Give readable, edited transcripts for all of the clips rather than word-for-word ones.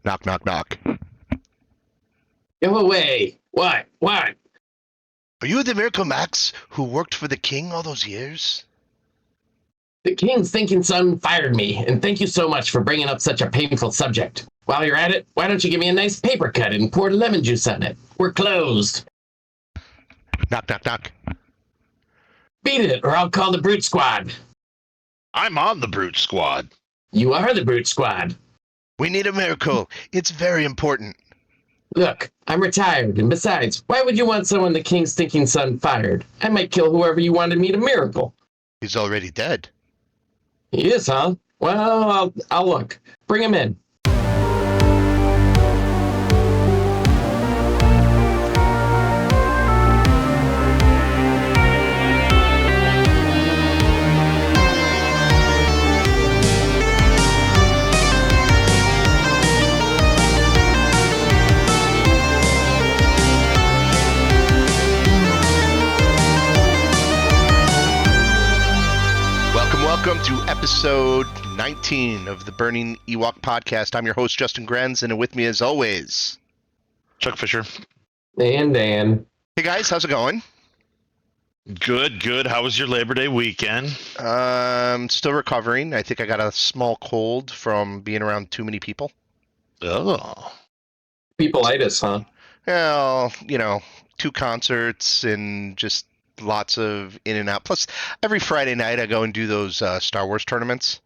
Knock, knock, knock. Go away. What? What? Are you the Miracle Max who worked for the king all those years? The king's thinking son fired me, and thank you so much for bringing up such a painful subject. While you're at it, why don't you give me a nice paper cut and pour lemon juice on it? We're closed. Knock, knock, knock. Beat it, or I'll call the Brute Squad. I'm on the Brute Squad. You are the Brute Squad. We need a miracle. It's very important. Look, I'm retired, and besides, why would you want someone the king's thinking son fired? I might kill whoever you wanted me to miracle. He's already dead. He is, huh? Well, I'll look. Bring him in. Welcome to episode 19 of the Burning Ewok podcast. I'm your host, Justin Grenz, and with me as always, Chuck Fisher. And Dan. Hey guys, how's it going? Good. How was your Labor Day weekend? Still recovering. I think I got a small cold from being around too many people. Oh. Peopleitis, huh? Well, you know, 2 concerts and just lots of in and out. Plus, every Friday night I go and do those Star Wars tournaments.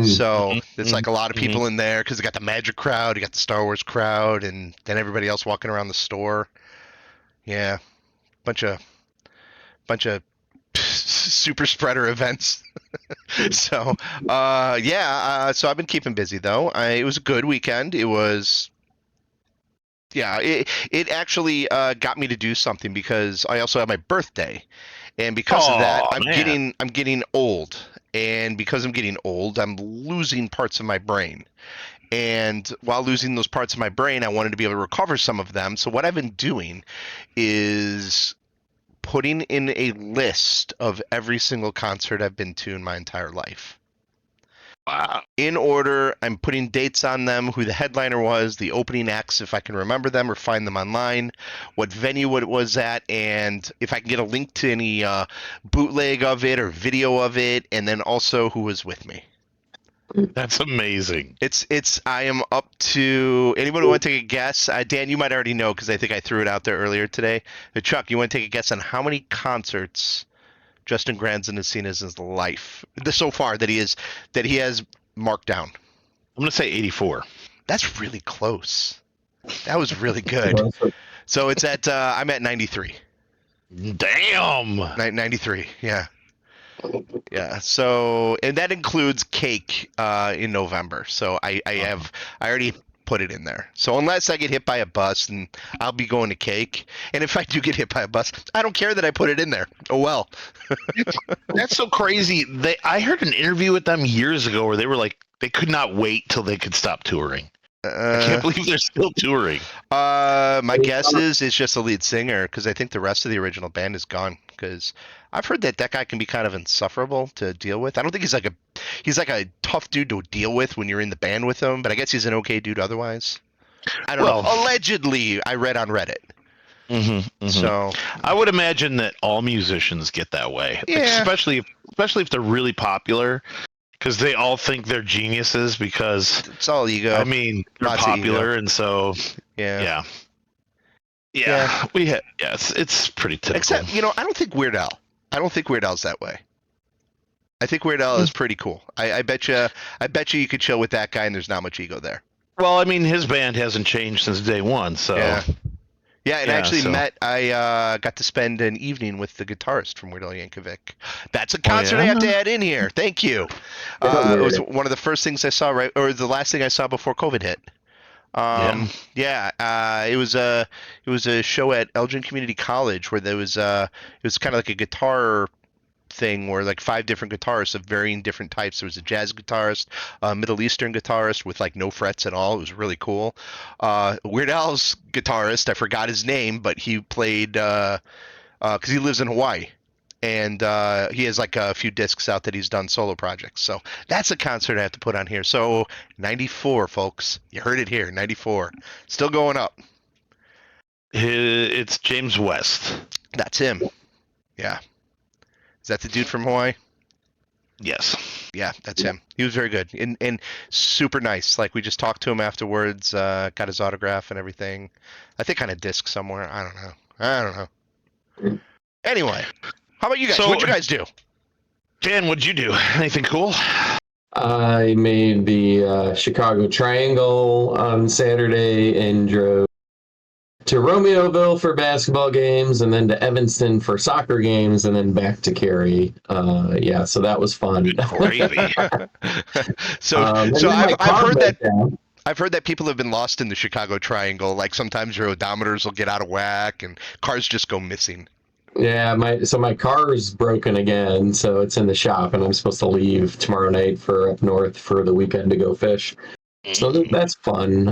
So it's like a lot of people in there because you got the Magic crowd, you got the Star Wars crowd, and then everybody else walking around the store. Yeah, bunch of super spreader events. So so I've been keeping busy though. It was a good weekend. It was. Yeah, it actually got me to do something because I also have my birthday, and because of that, I'm getting old, and because I'm getting old, I'm losing parts of my brain, and while losing those parts of my brain, I wanted to be able to recover some of them. So what I've been doing is putting in a list of every single concert I've been to in my entire life. Wow. In order, I'm putting dates on them, who the headliner was, the opening acts, if I can remember them or find them online, what venue it was at, and if I can get a link to any bootleg of it or video of it, and then also who was with me. That's amazing. I am up to, anybody want to take a guess? Dan, you might already know because I think I threw it out there earlier today. Chuck, you want to take a guess on how many concerts Justin Granson has seen in his life so far that he has marked down? I'm going to say 84. That's really close. That was really good. So it's at I'm at 93. Damn. 93. Yeah. Yeah. So, and that includes Cake in November. So I already put it in there. So unless I get hit by a bus, and I'll be going to Cake. And if I do get hit by a bus, I don't care that I put it in there. Oh well. That's so crazy. I heard an interview with them years ago where they were like, they could not wait till they could stop touring. I can't believe they're still touring. My guess is it's just the lead singer, because I think the rest of the original band is gone. Because I've heard that guy can be kind of insufferable to deal with. I don't think he's like a tough dude to deal with when you're in the band with him, but I guess he's an okay dude otherwise. I don't know. Allegedly, I read on Reddit. So I would imagine that all musicians get that way, especially if they're really popular, because they all think they're geniuses because it's all ego. I mean, they're popular, and so yeah. It's pretty typical. Except, I don't think Weird Al's that way. I think Weird Al is pretty cool. I bet you you could chill with that guy, and there's not much ego there. Well, I mean, his band hasn't changed since day one, so yeah. I got to spend an evening with the guitarist from Weird Al Yankovic. That's a concert I have to add in here. Thank you. It was one of the first things I saw, or the last thing I saw before COVID hit. It was a show at Elgin Community College where there was it was kind of like a guitar thing where like 5 different guitarists of varying different types. There was a jazz guitarist, a Middle Eastern guitarist with like no frets at all. It was really cool. Weird Al's guitarist, I forgot his name, but he played because he lives in Hawaii. and he has like a few discs out that he's done solo projects. So that's a concert I have to put on here. So 94, folks, you heard it here. 94, still going up. It's James West. That's him. Yeah, is that the dude from Hawaii? Yes. Yeah, that's him. He was very good and super nice. Like we just talked to him afterwards, got his autograph and everything. I think on a disc somewhere. I don't know. Anyway, how about you guys? So- What'd you guys do? Dan, what'd you do? Anything cool? I made the Chicago Triangle on Saturday and drove to Romeoville for basketball games, and then to Evanston for soccer games, and then back to Cary. Yeah, so that was fun. Good gravy. So And so then my I've car heard broke that down. I've heard that people have been lost in the Chicago Triangle. Like sometimes your odometers will get out of whack and cars just go missing. Yeah, my car is broken again, so it's in the shop, and I'm supposed to leave tomorrow night for up north for the weekend to go fish. So that's fun.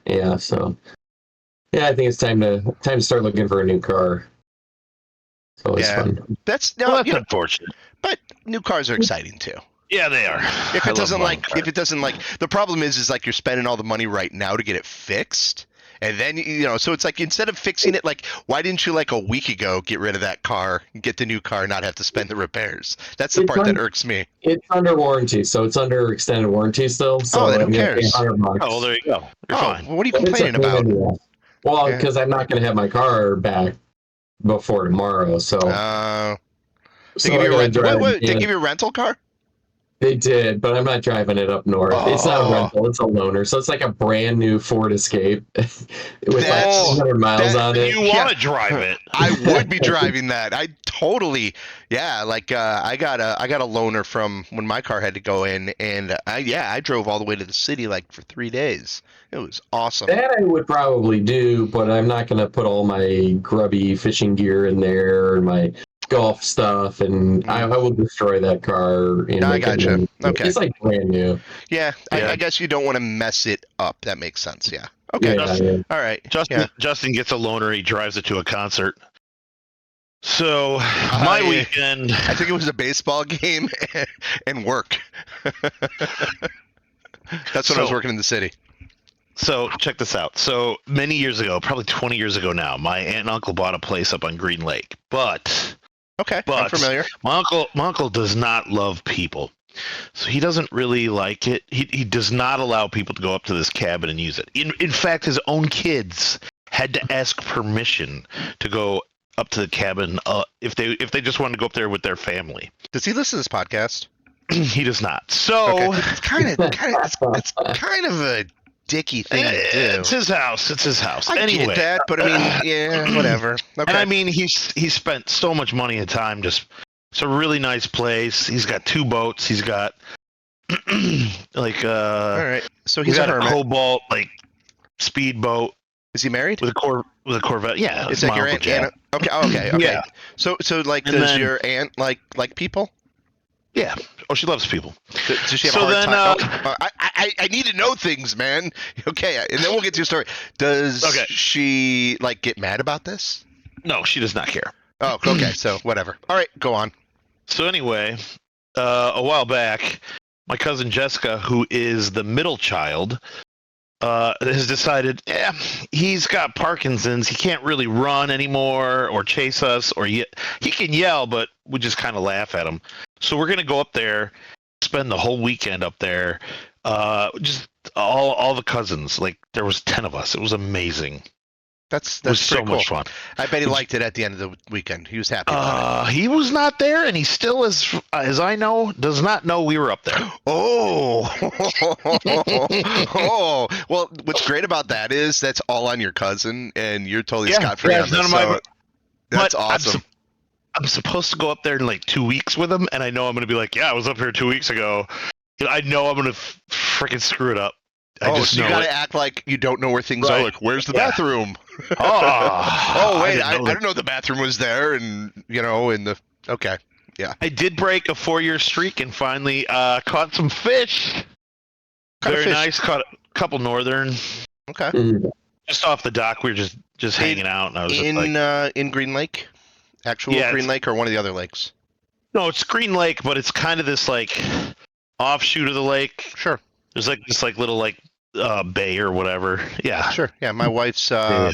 Yeah, so yeah, I think it's time to start looking for a new car. So it's Yeah. fun. That's no, Well, that's you know, unfortunate. but new cars are exciting too. Yeah, they are. If I it love doesn't modern cars. if it doesn't like the problem is like you're spending all the money right now to get it fixed. And then so it's like instead of fixing it, like why didn't you like a week ago get rid of that car, get the new car, not have to spend the repairs? That's the It's part that fun. irks me. It's under warranty, so it's under extended warranty still. So then who I'm gonna pay cares? $100. Oh, well, there you go. You're Oh, fine. what are you But it's a complaining pain about? in the ass. Well, Yeah. because I'm not going to have my car back before tomorrow, so. They give I you a gotta rental. drive- Wait, they yeah, give you a rental car? they did, but I'm not driving it up north. It's not Oh. a rental; it's a loaner. So it's like a brand new Ford Escape with like That's- 300 miles on it. You want to drive it? I would be driving that. I totally, yeah. Like I got a loaner from when my car had to go in, and I drove all the way to the city like for 3 days. It was awesome. That I would probably do, but I'm not going to put all my grubby fishing gear in there and my golf stuff, and I will destroy that car. And I make it gotcha. brand new. Okay. It's like brand new. Yeah, Yeah. I guess you don't want to mess it up. That makes sense. Yeah. Okay. Yeah. All right. Justin gets a loaner. He drives it to a concert. So I- my weekend. I think it was a baseball game and work. That's when I was So- working in the city. So check this out. So many years ago, probably 20 years ago now, my aunt and uncle bought a place up on Green Lake. But Okay, I'm But- familiar. my uncle does not love people. So he doesn't really like it. He does not allow people to go up to this cabin and use it. In fact, his own kids had to ask permission to go up to the cabin if they just wanted to go up there with their family. Does he listen to this podcast? He does not. So Okay. It's kind of it's kind of a dicky thing to do. it's his house. It's his house. I Anyway, get that, but I mean, yeah, whatever. Okay. and I mean, he spent so much money and time. Just it's a really nice place. He's got 2 boats. He's got like all right. So he's he's a got a hermit. Cobalt like speedboat Is he married? with a Corvette. Yeah, It's my like your Uncle aunt. Jack. Okay. Okay. Okay. Yeah. So like, And does then- your aunt like people? Yeah. Oh, she loves people. Does she have So a hard then, time? I need to know things, man. Okay, and then we'll get to your story. Does Okay. she like get mad about this? No, she does not care. Oh, okay. So whatever. All right, go on. So anyway, a while back, my cousin Jessica, who is the middle child, has decided, he's got Parkinson's. He can't really run anymore or chase us, or he can yell, but we just kind of laugh at him. So we're gonna go up there, spend the whole weekend up there. Just all the cousins. Like there was 10 of us. It was amazing. That's It was pretty so cool. much fun. I bet he liked it at the end of the weekend. He was happy about it. He was not there, and he still, as I know, does not know we were up there. Oh, oh. Well, what's great about that is that's all on your cousin, and you're totally Yeah, scot free yeah, on it's this. none of my- So that's But awesome. I'm supposed to go up there in like 2 weeks with him, and I know I'm going to be like, yeah, I was up here 2 weeks ago. I know I'm going to freaking screw it up. I Oh, just so you know gotta it. act like you don't know where things Right. are. Like, where's the Yeah. bathroom? Oh, Wait, I didn't know that. didn't know the bathroom was there, and in the okay. I did break a 4-year streak and finally caught some fish. Kind of Very fish. nice. Caught a couple northern Okay. Mm. just off the dock. We were just hanging out, and I was just like, In Green Lake, Actual Yeah, Green it's- Lake or one of the other lakes? No, it's Green Lake, but it's kind of this like offshoot of the lake. Sure, There's like this like little like bay or whatever. Yeah. sure. Yeah, my wife's Yeah.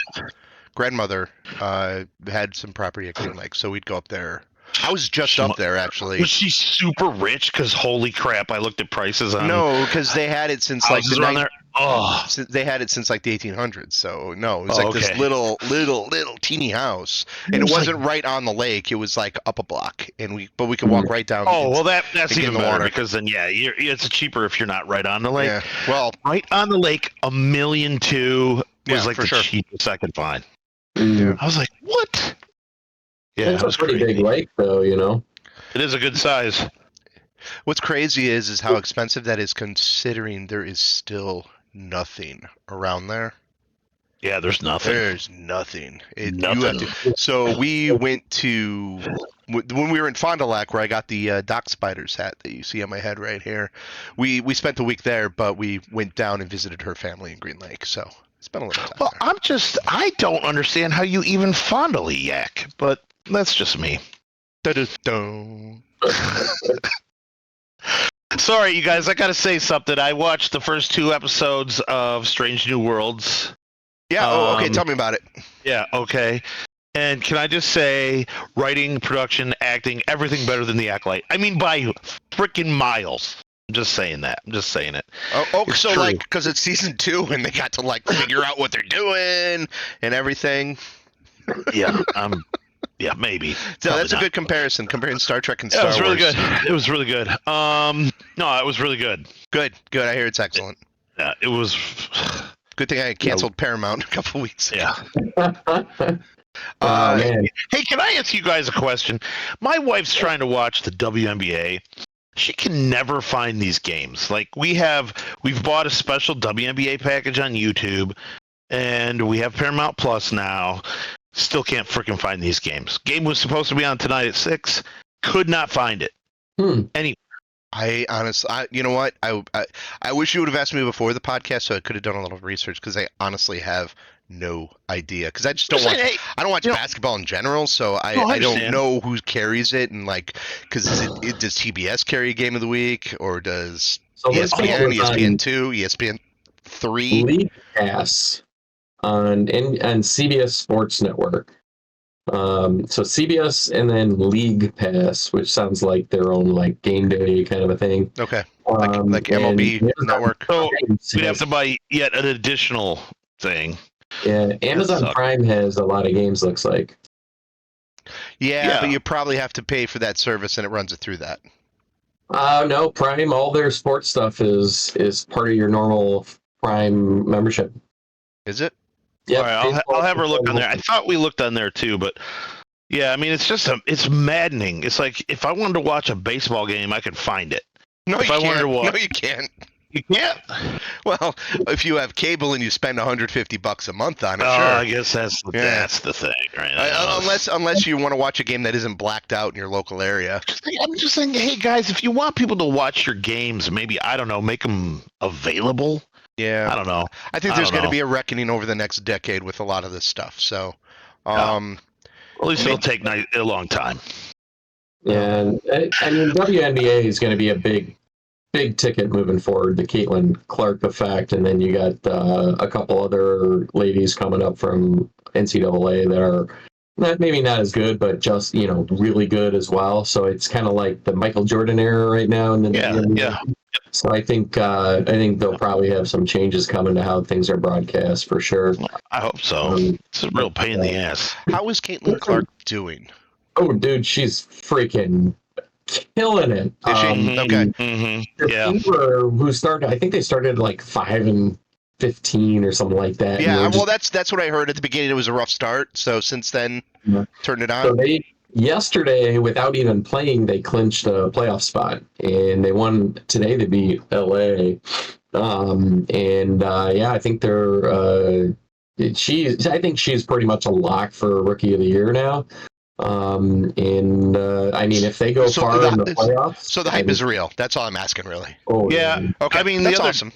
grandmother had some property at Green Lake, so we'd go up there. I was just up there actually. Was she super rich? Because holy crap, I looked at prices on No, because they had it since like houses the around there. Oh, they had it since like the 1800s. So no, it was Oh, like this okay. little teeny house, and it was wasn't right on the lake. It was like up a block, and we could walk right down. oh, and- well that's get in even the better water. because then it's cheaper if you're not right on the lake. yeah. Well, Right on the lake, $1.2 million was Yeah, like for the sure. cheapest I could find. Mm. I was like, what? Yeah, It's it was a pretty crazy. big lake, though. You know. It is a good size. what's crazy is how expensive that is, considering there is still nothing around there. Yeah, there's nothing. There's nothing. You Nothing. have to. So we went to when we were in Fond du Lac, where I got the Doc Spiders hat that you see on my head right here. We spent the week there, but we went down and visited her family in Green Lake. So spent a little time Well, there. I don't understand how you even fondle a yak, but that's just me. Dun-dun-dun. Sorry, you guys, I gotta say something. I watched the first 2 episodes of Strange New Worlds. Yeah. Oh, okay. Um, Tell me about it. Yeah, okay. And can I just say, writing, production, acting, everything better than the Acolyte. I mean, by freaking miles. I'm just saying that. I'm just saying it. Oh, it's so true. like because it's season 2 and they got to like figure out what they're doing and everything. Yeah, yeah, maybe. So Probably that's a not. good comparison, comparing Star Trek and Yeah, Star it was really Wars. good. It was really good. No, it was really good. Good. I hear it's excellent. Yeah, it was. Good thing I canceled Paramount a couple weeks ago. Yeah. Oh man, Hey, can I ask you guys a question? My wife's trying to watch the WNBA. She can never find these games. Like we've bought a special WNBA package on YouTube, and we have Paramount Plus now. Still can't freaking find these games. Game was supposed to be on tonight at 6. Could not find it. I honestly, you know what? I wish you would have asked me before the podcast so I could have done a little research, because I honestly have no idea, because I just don't watch. Hey, I don't watch you know- basketball in general, so I don't understand. know who carries it, and like, because does TBS carry Game of the Week, or does so this ESPN, thing was ESPN 2, ESPN 3? on League Pass on CBS Sports Network. So CBS and then League Pass, which sounds like their own like game day kind of a thing. Okay, like and MLB Amazon Network. So Prime we'd have has- to buy yet an additional thing. Yeah, Amazon sucks. Prime has a lot of games. Looks like. Yeah, but Yeah. you probably have to pay for that service, and it runs it through that. No, Prime. All their sports stuff is part of your normal Prime membership. Is it? Yeah, All right, I'll have her look on there. I thought we looked on there too, but yeah, I mean, it's just it's maddening. It's like if I wanted to watch a baseball game, I could find it. No, If you I wanted can't. to watch- No, you can't. You can't. Well, if you have cable and you spend $150 a month on it, Oh, sure. I guess that's Yeah. the thing, right? Unless you want to watch a game that isn't blacked out in your local area. I'm just saying, hey guys, if you want people to watch your games, maybe I don't know, make them available. I Yeah, don't know. I think I there's don't going to know. be a reckoning over the next decade with a lot of this stuff. So, At least it'll take a long time. And I mean, WNBA is going to be a big ticket moving forward. The Caitlin Clark effect, and then you got a couple other ladies coming up from NCAA that are maybe not as good, but just really good as well. So it's kind of like the Michael Jordan era right now in the WNBA. Yeah. So I think they'll probably have some changes coming to how things are broadcast for sure. I hope so. It's a real pain in the ass. how is Caitlin Clark doing? Oh, dude, she's freaking killing it. Is she? Okay. Mm-hmm. Yeah. Who started? I think they started like 5-15 or something like that. and Yeah, they're well, just- that's what I heard at the beginning. It was a rough start. So since then, Yeah. turned it so on. they yesterday, without even playing, they clinched a playoff spot, and they won today to beat LA. I think they're. I think she's pretty much a lock for Rookie of the Year now. I mean, if they go So far in the the- playoffs, So the hype is real. That's all I'm asking, really. Oh, Yeah. Okay, I mean, that's the awesome.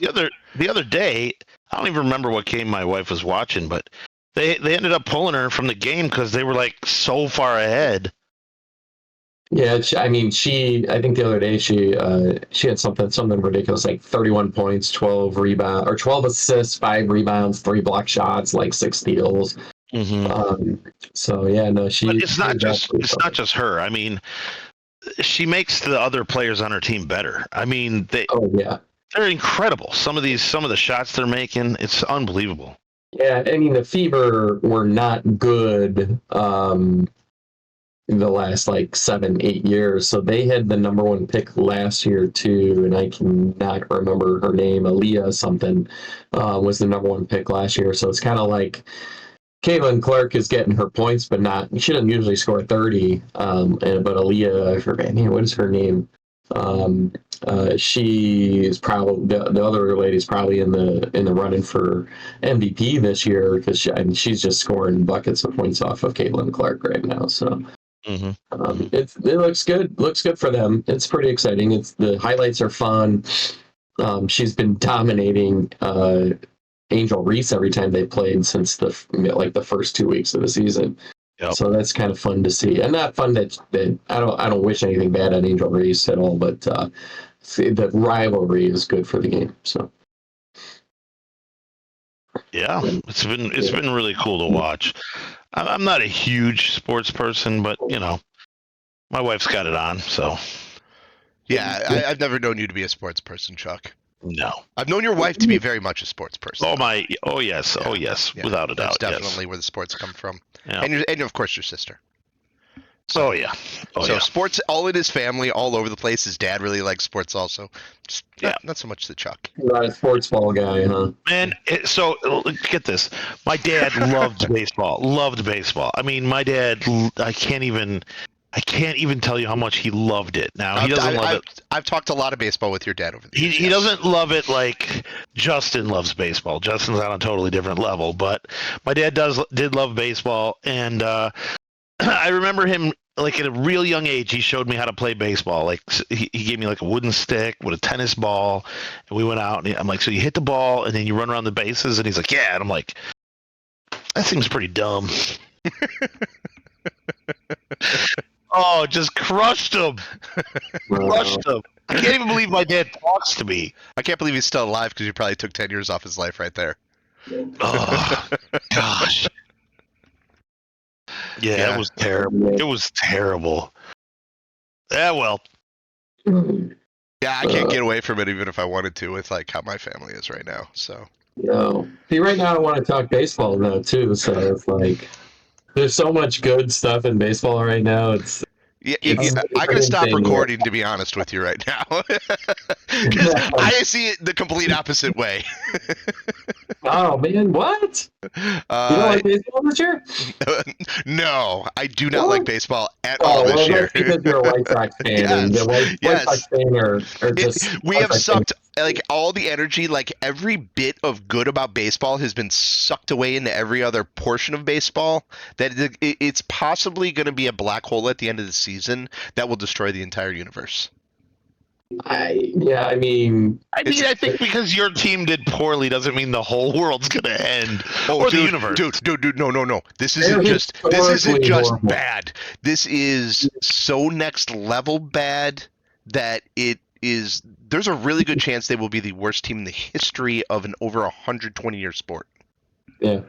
other day, I don't even remember what game my wife was watching, but They ended up pulling her from the game because they were like so far ahead. Yeah, I mean, I think the other day she had something ridiculous, like 31 points, 12 rebounds, or 12 assists, 5 rebounds, 3 block shots, like 6 steals. So yeah, no, But it's not just her. I mean, she makes the other players on her team better. I mean, Oh yeah. they're incredible. Some of the shots they're making, it's unbelievable. Yeah, I mean the Fever were not good in the last like 7-8 years. So they had the number 1 pick last year too, and I cannot remember her name. Aaliyah something was the number 1 pick last year. So it's kind of like Caitlin Clark is getting her points, but not. She doesn't usually score 30. But Aaliyah, I forget. Man, what is her name? She's probably the other lady's probably in the running for MVP this year because she's just scoring buckets of points off of Caitlin Clark right now. So it looks good. Looks good for them. It's pretty exciting. The highlights are fun. She's been dominating Angel Reese every time they played since the first 2 weeks of the season. Yep. So that's kind of fun to see, and not fun that I don't wish anything bad on Angel Reese at all, but the rivalry is good for the game. So yeah, it's been really cool to watch. I'm not a huge sports person, but my wife's got it on, so. Yeah, I've never known you to be a sports person, Chuck. No. I've known your wife to be very much a sports person. Oh yes, yeah, without a doubt. That's definitely where the sports come from. Yeah. And of course your sister. So, yeah. Sports all in his family, all over the place. His dad really likes sports also. Just not so much the Chuck. Not a sports ball guy, huh? Man, so get this. My dad loved baseball. I mean, my dad, I can't even tell you how much he loved it. Now, he doesn't love it. I've talked a lot of baseball with your dad over the years. He doesn't love it like Justin loves baseball. Justin's on a totally different level, but my dad did love baseball, and I remember him like at a real young age. He showed me how to play baseball. Like he gave me like a wooden stick with a tennis ball, and we went out. And I'm like, so you hit the ball and then you run around the bases, and he's like, yeah. And I'm like, that seems pretty dumb. Oh, just crushed him. Crushed him. I can't even believe my dad talks to me. I can't believe he's still alive because you probably took 10 years off his life right there. Oh, gosh. Yeah, it was terrible. It was terrible. Yeah, well. Yeah, I can't get away from it even if I wanted to with like how my family is right now. So. No. See, right now I want to talk baseball now too. So it's like there's so much good stuff in baseball right now. I gotta stop recording to be honest with you right now, because I see it the complete opposite way. Oh man, what? You don't like baseball this year? No, I do not like baseball at all this year. Because you're a White Sox fan. Yes. And the White Sox fan are just. We have sucked like all the energy, like every bit of good about baseball has been sucked away into every other portion of baseball. That it's possibly going to be a black hole at the end of the season that will destroy the entire universe. I think because your team did poorly doesn't mean the whole world's gonna end. Or the universe. Dude, no. This isn't just bad. This is so next level bad that there's a really good chance they will be the worst team in the history of an over 120-year sport. Yeah.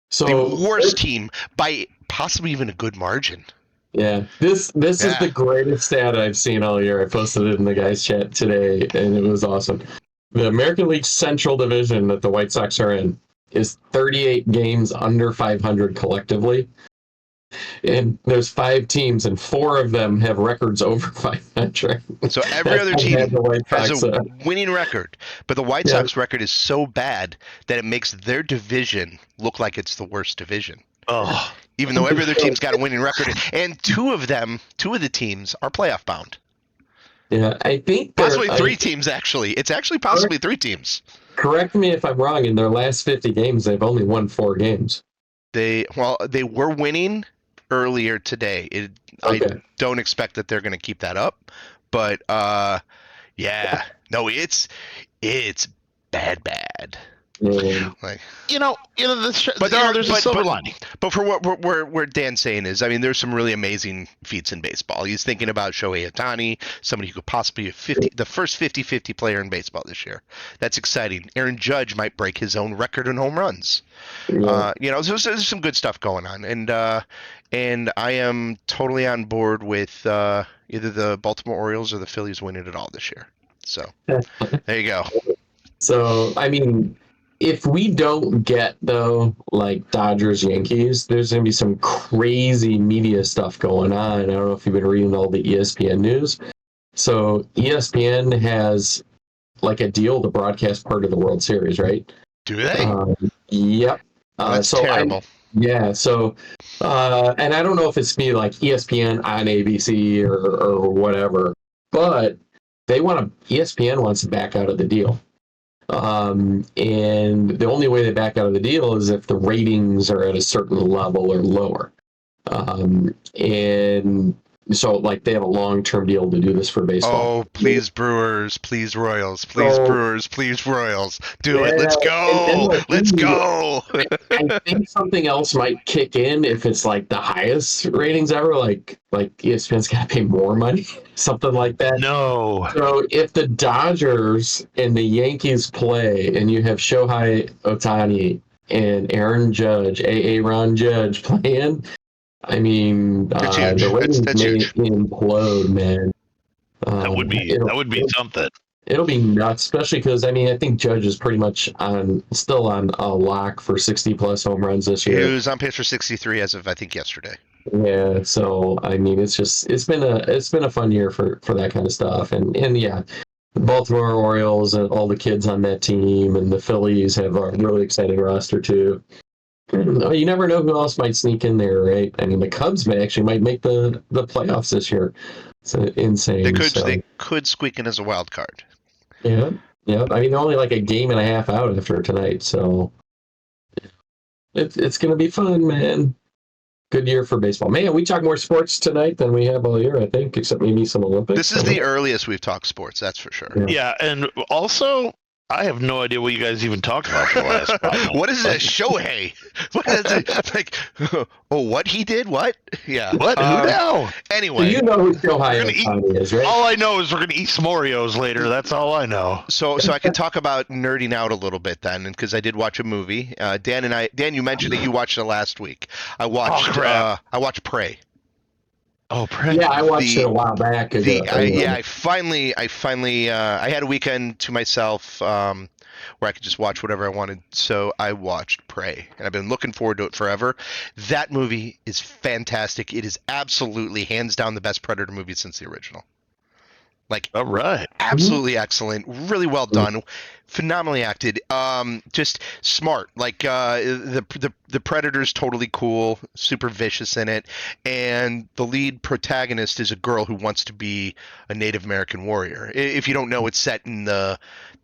So the worst team by possibly even a good margin. Yeah, this is the greatest stat I've seen all year. I posted it in the guys' chat today, and it was awesome. The American League Central Division that the White Sox are in is 38 games under 500 collectively. And there's 5 teams, and 4 of them have records over 500. So every other team has a winning record, but the White Sox record is so bad that it makes their division look like it's the worst division. Oh. Even though every other team's got a winning record, and two of the teams are playoff bound. Yeah, I think possibly 3 teams. Actually, it's actually possibly 3 teams. Correct me if I'm wrong. In their last 50 games, they've only won 4 games. They were winning earlier today. I don't expect that they're going to keep that up, but no, it's bad. Yeah. Like, but there's a silver lining. but for what where Dan's saying is, I mean, there's some really amazing feats in baseball. He's thinking about Shohei Ohtani, somebody who could possibly be the first 50-50 player in baseball this year. That's exciting. Aaron Judge might break his own record in home runs. So there's some good stuff going on, and I am totally on board with either the Baltimore Orioles or the Phillies winning it all this year. So there you go. So, I mean, if we don't get, though, like Dodgers, Yankees, there's going to be some crazy media stuff going on. I don't know if you've been reading all the ESPN news. So, ESPN has like a deal to broadcast part of the World Series, right? Do they? Yep. That's terrible. So, and I don't know if it's me like ESPN on ABC or whatever, but ESPN wants to back out of the deal. And the only way they back out of the deal is if the ratings are at a certain level or lower. And so, like, they have a long-term deal to do this for baseball. Oh, please Brewers, please Royals, please Brewers, please Royals. Do it. Let's go. Let's go. I think something else might kick in if it's like the highest ratings ever, like ESPN's got to pay more money, something like that. No. So if the Dodgers and the Yankees play and you have Shohei Ohtani and Aaron Judge, Aaron Judge playing, I mean, the ratings may implode, man. That would be something. It'll be nuts, especially because, I mean, I think Judge is pretty much still on a lock for 60-plus home runs this year. He was on pace for 63 as of, I think, yesterday. Yeah, so, I mean, it's been a fun year for that kind of stuff. And yeah, the Baltimore Orioles and all the kids on that team and the Phillies have a really exciting roster, too. You never know who else might sneak in there, right? I mean, the Cubs might make the playoffs this year. It's insane. They could squeak in as a wild card. Yeah. I mean, they're only like a game and a half out after tonight, so it's going to be fun, man. Good year for baseball. Man, we talk more sports tonight than we have all year, I think, except maybe some Olympics. This is the earliest we've talked sports, that's for sure. Yeah, and also, I have no idea what you guys even talked about for the last 5 minutes. What is that, Shohei? What is it? Like, what he did? What? Yeah. What? Who now? Anyway. So you know who Shohei Ohtani is, right? All I know is we're going to eat some Oreos later. That's all I know. So I can talk about nerding out a little bit then, because I did watch a movie. Dan, you mentioned that you watched it last week. I watched Prey. Oh, Prey. Yeah, I watched it a while back. I finally I had a weekend to myself where I could just watch whatever I wanted. So I watched Prey, and I've been looking forward to it forever. That movie is fantastic. It is absolutely hands down the best Predator movie since the original. Like, all right, absolutely excellent, really well done, phenomenally acted, just smart. Like the Predator's totally cool, super vicious in it, and the lead protagonist is a girl who wants to be a Native American warrior. If you don't know, it's set in the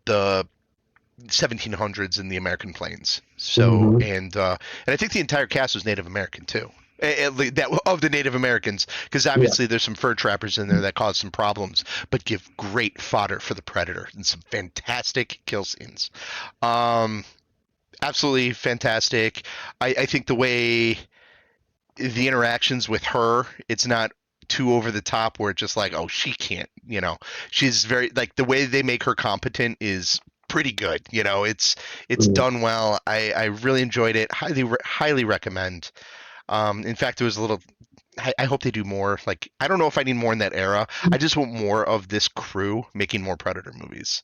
1700s in the American plains. So and I think the entire cast was Native American too. That of the Native Americans, because obviously there's some fur trappers in there that cause some problems, but give great fodder for the Predator and some fantastic kill scenes. Absolutely fantastic. I think the way the interactions with her, it's not too over the top where it's just like, oh, she can't, she's very, like, the way they make her competent is pretty good. It's done well. I really enjoyed it. Highly recommend. In fact, there was a little. I hope they do more. Like, I don't know if I need more in that era. I just want more of this crew making more Predator movies.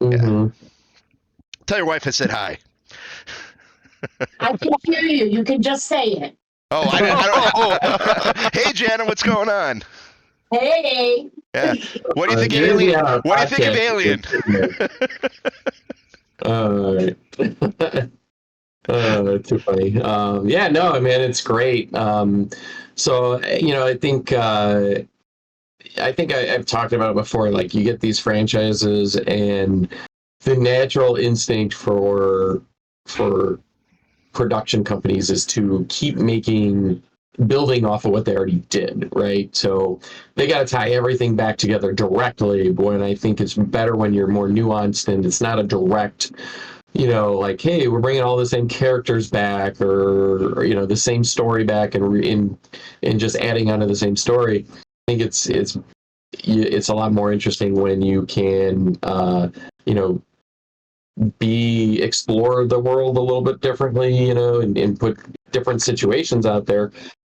Yeah. Tell your wife I said hi. I can hear you. You can just say it. Oh, I don't. Hey, Jana, what's going on? Hey. Yeah. What do you think of Alien? What do you think of Alien? Too funny. Yeah, no, man, it's great. So, I think I've talked about it before. Like, you get these franchises, and the natural instinct for production companies is to keep building off of what they already did, right? So they got to tie everything back together directly. When I think it's better when you're more nuanced and it's not a direct like, hey, we're bringing all the same characters back, or the same story back, and just adding onto the same story. I think it's a lot more interesting when you can, explore the world a little bit differently, and put different situations out there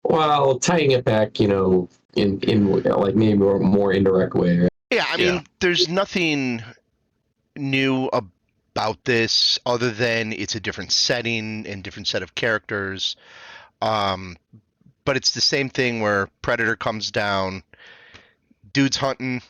while tying it back, in like maybe more indirect way. Right? Yeah, I mean, there's nothing new about this other than it's a different setting and different set of characters. But it's the same thing where Predator comes down, dude's hunting,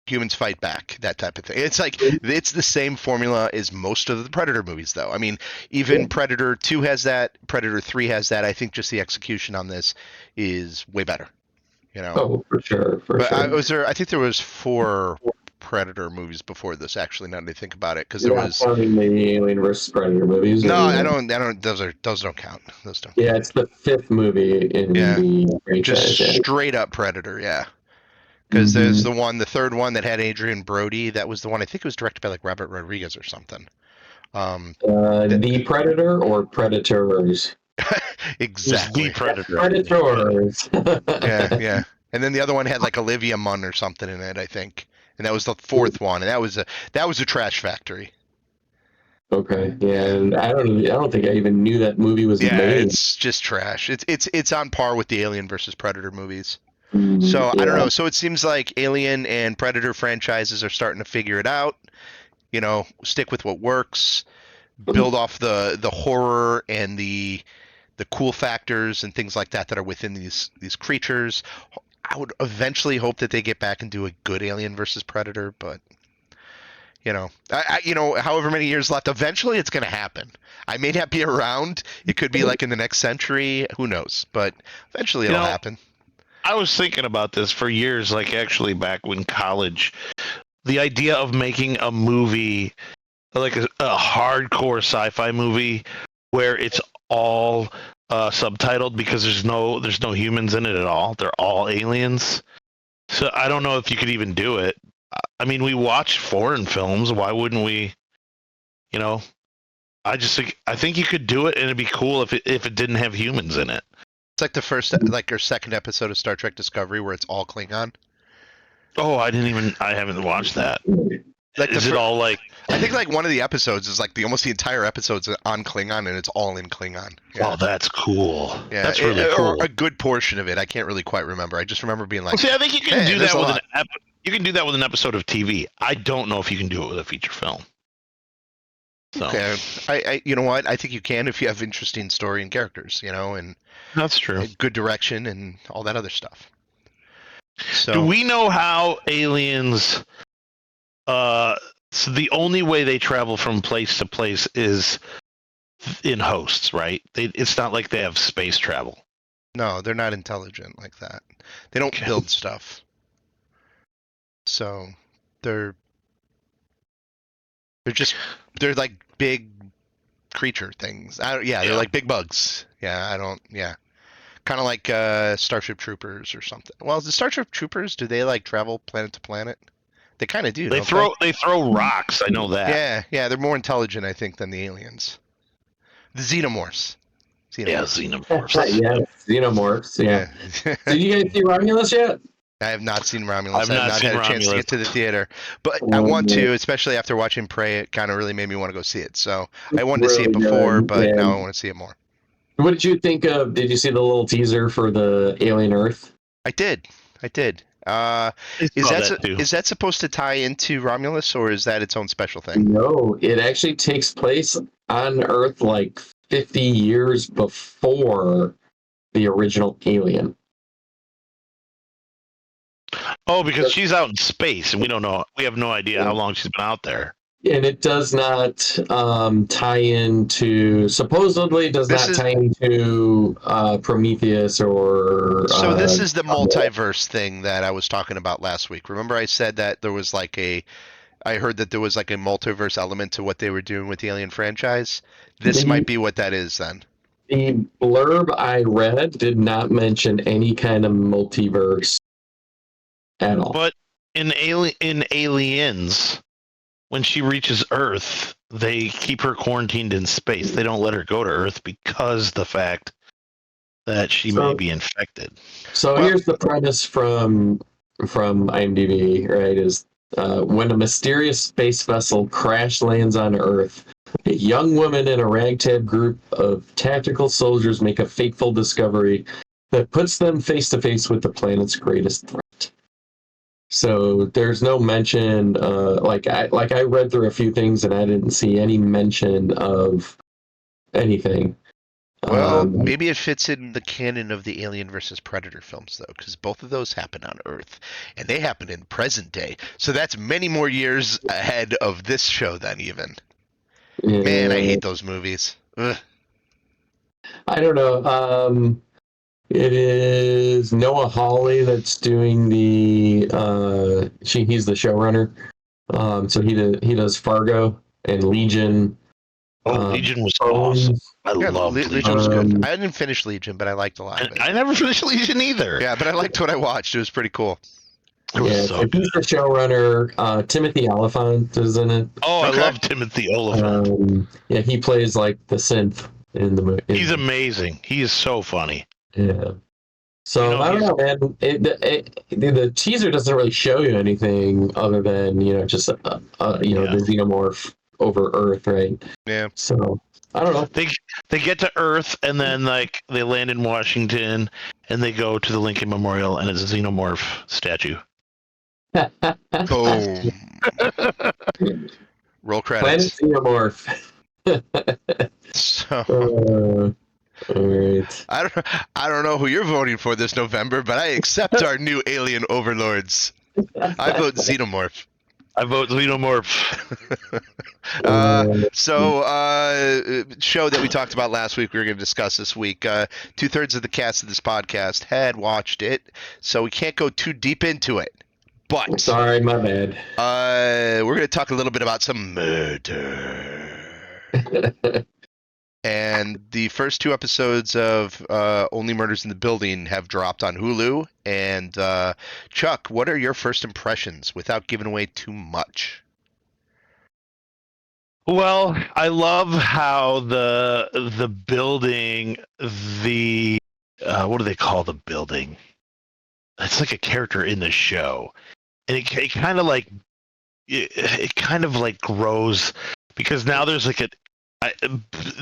humans fight back, that type of thing. It's like it's the same formula as most of the Predator movies, though. I mean, even Predator 2 has that, Predator 3 has that. I think just the execution on this is way better. Oh, for sure, I think there was 4 Predator movies before this. Actually, now that I think about it, because there was the Alien versus Predator movies. No, I don't. Those don't count. Those don't. Yeah, it's the 5th movie in the franchise. Just straight up Predator. Yeah. Because there's the 3rd one that had Adrian Brody. That was the one, I think it was directed by like Robert Rodriguez or something. The Predator or Predators? Exactly. The Predator. Predators. Yeah. And then the other one had like Olivia Munn or something in it, I think. And that was the 4th one, and that was a trash factory. Okay, yeah, and I don't think I even knew that movie was made. It's just trash. It's on par with the Alien versus Predator movies. So I don't know. So it seems like Alien and Predator franchises are starting to figure it out. Stick with what works, build off the horror and the cool factors and things like that are within these creatures. I would eventually hope that they get back and do a good Alien versus Predator, but however many years left, eventually it's going to happen. I may not be around. It could be like in the next century. Who knows? But eventually it'll happen. I was thinking about this for years, like actually back when college. The idea of making a movie, like a hardcore sci-fi movie, where it's all subtitled because there's no humans in it at all. They're all aliens. So I don't know if you could even do it. I mean, we watch foreign films. Why wouldn't we? I think you could do it, and it'd be cool if it didn't have humans in it. It's like the first, like your second episode of Star Trek Discovery, where it's all Klingon. Oh, I haven't watched that. Like is it all like? I think like one of the episodes is like almost the entire episode's on Klingon, and it's all in Klingon. Yeah. Oh, that's cool. Yeah, that's really cool. Or a good portion of it. I can't really quite remember. I just remember being like, see, I think you can do that with you can do that with an episode of TV. I don't know if you can do it with a feature film. So. Okay, I you know what? I think you can if you have interesting story and characters, and that's true. Good direction and all that other stuff. So, do we know how aliens? So the only way they travel from place to place is in hosts, right? It's not like they have space travel. No, they're not intelligent like that. They don't build stuff. So they're like big creature things. They're like big bugs. Kind of like Starship Troopers or something. Well, the Starship Troopers, do they like travel planet to planet? They kind of do. They throw rocks. I know that. Yeah. They're more intelligent, I think, than the aliens. The Xenomorphs. Yeah, Xenomorphs. Yeah, Xenomorphs. Yeah. Did you guys see Romulus yet? I have not seen Romulus. I've not had a chance to get to the theater, but I want to, especially after watching Prey. It kind of really made me want to go see it. So I wanted to see it before, but now I want to see it more. What did you think of? Did you see the little teaser for the Alien Earth? I did. Is that supposed to tie into Romulus, or is that its own special thing? No, it actually takes place on Earth like 50 years before the original Alien. Oh, because she's out in space, and we don't know. We have no idea how long she's been out there. And it does not tie into. Supposedly, does not tie into Prometheus or. So this is the multiverse thing that I was talking about last week. Remember, I said that there was like I heard that there was like a multiverse element to what they were doing with the Alien franchise. This might be what that is then. The blurb I read did not mention any kind of multiverse at all. But in Aliens, when she reaches Earth, they keep her quarantined in space. They don't let her go to Earth because the fact that she may be infected. So Well- here's the premise from IMDb, right? Is when a mysterious space vessel crash lands on Earth, a young woman and a ragtag group of tactical soldiers make a fateful discovery that puts them face to face with the planet's greatest threat. So there's no mention. Like I read through a few things and I didn't see any mention of anything. Well, maybe it fits in the canon of the Alien versus Predator films, though, because both of those happen on Earth, and they happen in present day. So that's many more years ahead of this show than even. Man, I hate those movies. Ugh. I don't know. It is Noah Hawley that's doing the. He's the showrunner. So he does Fargo and Legion. Legion was awesome. I Yeah, love Legion was good. I didn't finish Legion, but I liked a lot of it. I never finished Legion either. Yeah, but I liked what I watched. It was pretty cool. It was Yeah, so so he's the showrunner. Timothy Oliphant is in it. Oh, Okay. I love Timothy Oliphant. Yeah, he plays like the synth in the movie. He's amazing. He is so funny. Yeah. So You know, I don't know, man. The teaser doesn't really show you anything other than just the xenomorph over Earth, right? Yeah. So I don't know. They get to Earth and then they land in Washington and they go to the Lincoln Memorial and it's a xenomorph statue. Boom. Roll Planet credits. Xenomorph. So All right. I don't know who you're voting for this November, but I accept our new alien overlords. I vote Xenomorph. I vote xenomorph. Show that we talked about last week, we were going to discuss this week. 2/3 of the cast of this podcast had watched it, so we can't go too deep into it. But Sorry, my bad. we're going to talk a little bit about some murder. And the first 2 episodes of Only Murders in the Building have dropped on Hulu. And Chuck, what are your first impressions without giving away too much? Well, I love how the building, what do they call the building? It's like a character in the show, and it kind of like grows because now there's like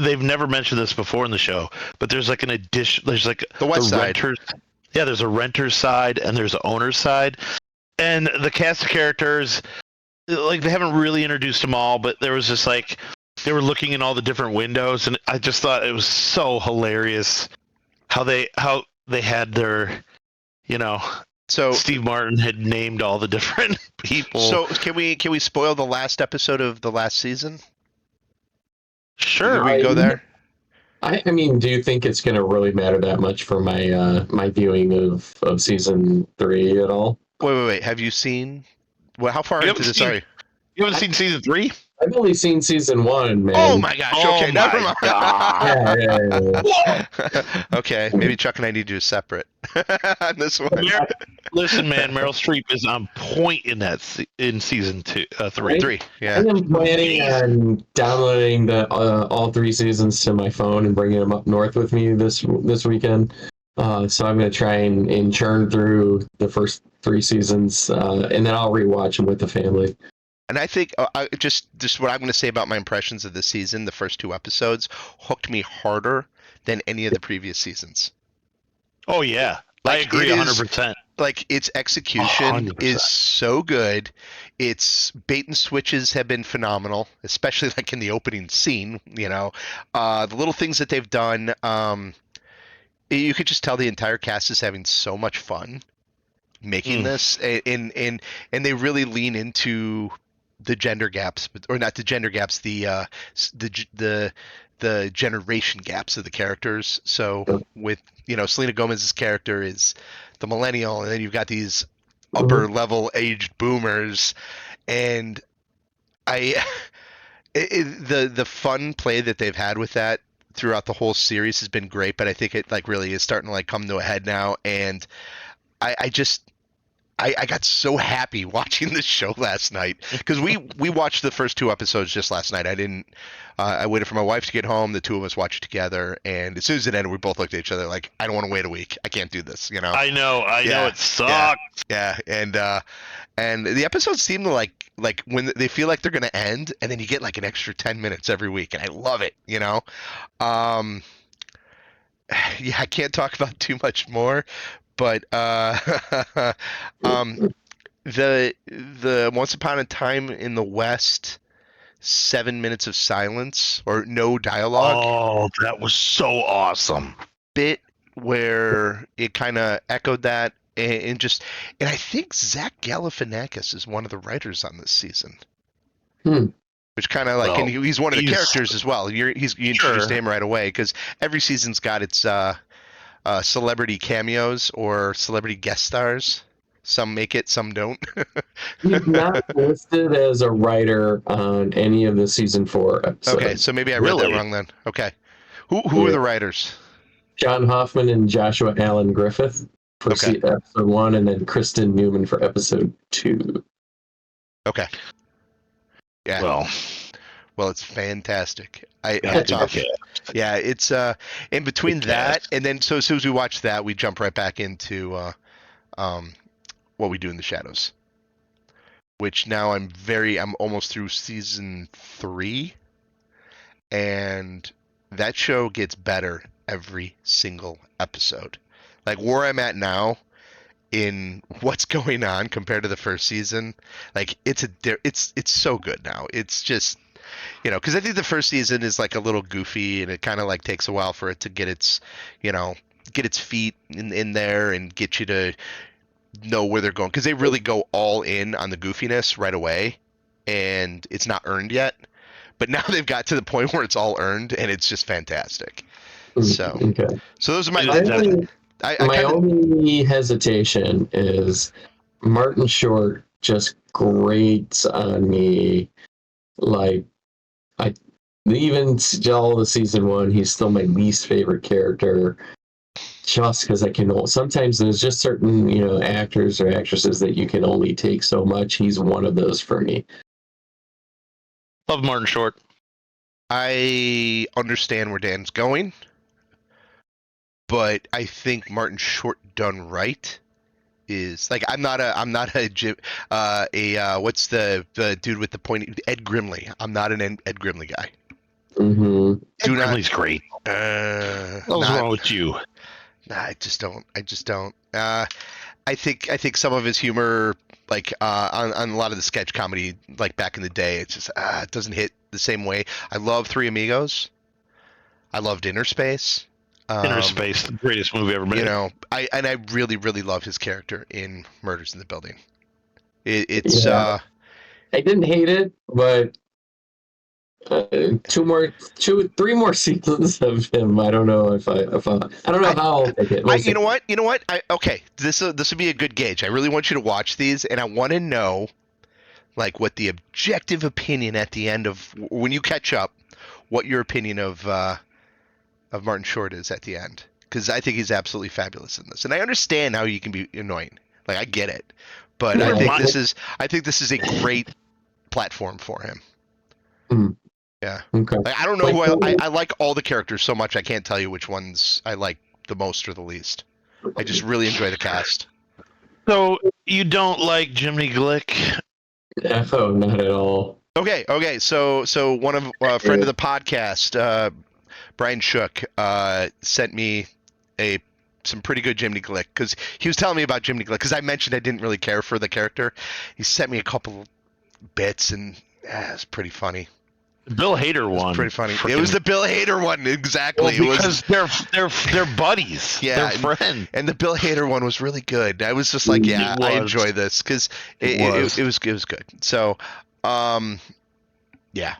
they've never mentioned this before in the show, but there's like an addition. There's like The west side. renters. Yeah, there's a renter's side and there's an owner's side, and the cast of characters, like they haven't really introduced them all, but there was just like they were looking in all the different windows, and I just thought it was so hilarious how they had their, So Steve Martin had named all the different people. So can we spoil the last episode of the last season? Sure. Did we go there? I mean, do you think it's going to really matter that much for my my viewing of season 3 at all? Wait. Have you seen? Well, how far You into haven't this seen- are you? You haven't seen season 3? I've only seen season 1, man. Oh my gosh! Oh Okay, my never mind. Yeah. Okay, maybe Chuck and I need to do separate on this one. Listen, man, Meryl Streep is on point in in season 3. Right? 3, I yeah. am planning on downloading the all 3 seasons to my phone and bringing them up north with me this weekend. So I'm going to try and churn through the first 3 seasons, and then I'll rewatch them with the family. And I think just what I'm going to say about my impressions of this season, the first 2 episodes hooked me harder than any of the previous seasons. Oh yeah, I Like, agree it is- 100%. Like its execution 100%. is so good. Its bait and switches have been phenomenal, especially like in the opening scene. The little things that they've done. You could just tell the entire cast is having so much fun making this, and they really lean into the gender gaps, or not the gender gaps, the generation gaps of the characters. So with Selena Gomez's character is the millennial, and then you've got these upper level aged boomers, and the fun play that they've had with that throughout the whole series has been great. But I think it really is starting to come to a head now, and I got so happy watching this show last night because we watched the first 2 episodes just last night. I didn't. I waited for my wife to get home. The two of us watched it together, and as soon as it ended, we both looked at each other like, "I don't want to wait a week. I can't do this." You know. I know Yeah, it sucks. Yeah, and the episodes seem to like when they feel like they're gonna end, and then you get like an extra 10 minutes every week, and I love it. You know. Yeah, I can't talk about too much more, but the Once Upon a Time in the West 7 minutes of silence or no dialogue Oh, that was so awesome. bit where it kind of echoed that and I think Zach Galifianakis is one of the writers on this season. Hmm. Which kind of like, Well, and he's one of the he's- characters as well. You introduced him right away because every season's got its celebrity cameos or celebrity guest stars. Some make it, some don't. He's not listed as a writer on any of the season 4 episodes. Okay, so maybe I read that Really? wrong then. Okay, who are Yeah. the writers? John Hoffman and Joshua Allen Griffith for Okay. episode 1, and then Kristen Newman for episode 2. Okay, yeah. Well, It's fantastic. yeah, Hats off. okay. Yeah, it's in between Good that cast. and then so as soon as we watch that, we jump right back into What We Do in the Shadows, which now I'm almost through season 3, and that show gets better every single episode. Like where I'm at now in what's going on compared to the first season, like it's so good now. It's just, because I think the first season is like a little goofy, and it kind of like takes a while for it to get its feet in there and get you to know where they're going, because they really go all in on the goofiness right away, and it's not earned yet. But now they've got to the point where it's all earned, and it's just fantastic. So, Okay. so those are my. It I is think I my kinda, only hesitation is Martin Short just grates on me. Like, even all the season 1, he's still my least favorite character. Just because sometimes there's just certain actors or actresses that you can only take so much. He's one of those for me. Love Martin Short. I understand where Dan's going, but I think Martin Short done right is like what's the dude with the pointy, Ed Grimley. I'm not an Ed Grimley guy. Mm-hmm. Do not. Grimley's great. Not, What's wrong with you? Nah, I just don't. I think some of his humor, like on a lot of the sketch comedy, like back in the day, it's just it doesn't hit the same way. I love Three Amigos. I loved Inner Space. Inner Space, the greatest movie ever made. I really really love his character in Murders in the Building. It's Yeah. I didn't hate it, but 3 more seasons of him. I don't know if I don't know how I'll take it. you know what? Okay, this will be a good gauge. I really want you to watch these, and I want to know, like, what the objective opinion at the end of when you catch up, what your opinion of Martin Short is at the end, because I think he's absolutely fabulous in this, and I understand how you can be annoying. Like, I get it, but I think this is a great platform for him. Mm. Yeah. Okay. Like, I don't know I like all the characters so much I can't tell you which ones I like the most or the least. I just really enjoy the cast. So you don't like Jiminy Glick? Oh, not at all. Okay. So one of friend of the podcast, Brian Shook, sent me some pretty good Jiminy Glick, because he was telling me about Jiminy Glick, because I mentioned I didn't really care for the character. He sent me a couple bits, and it's pretty funny. Bill Hader one. Pretty funny. It was the Bill Hader one, exactly. Well, It was, because they're buddies. Yeah, They're friends. and the Bill Hader one was really good. I was just like, yeah, It I was. enjoy this because it was good. So, yeah.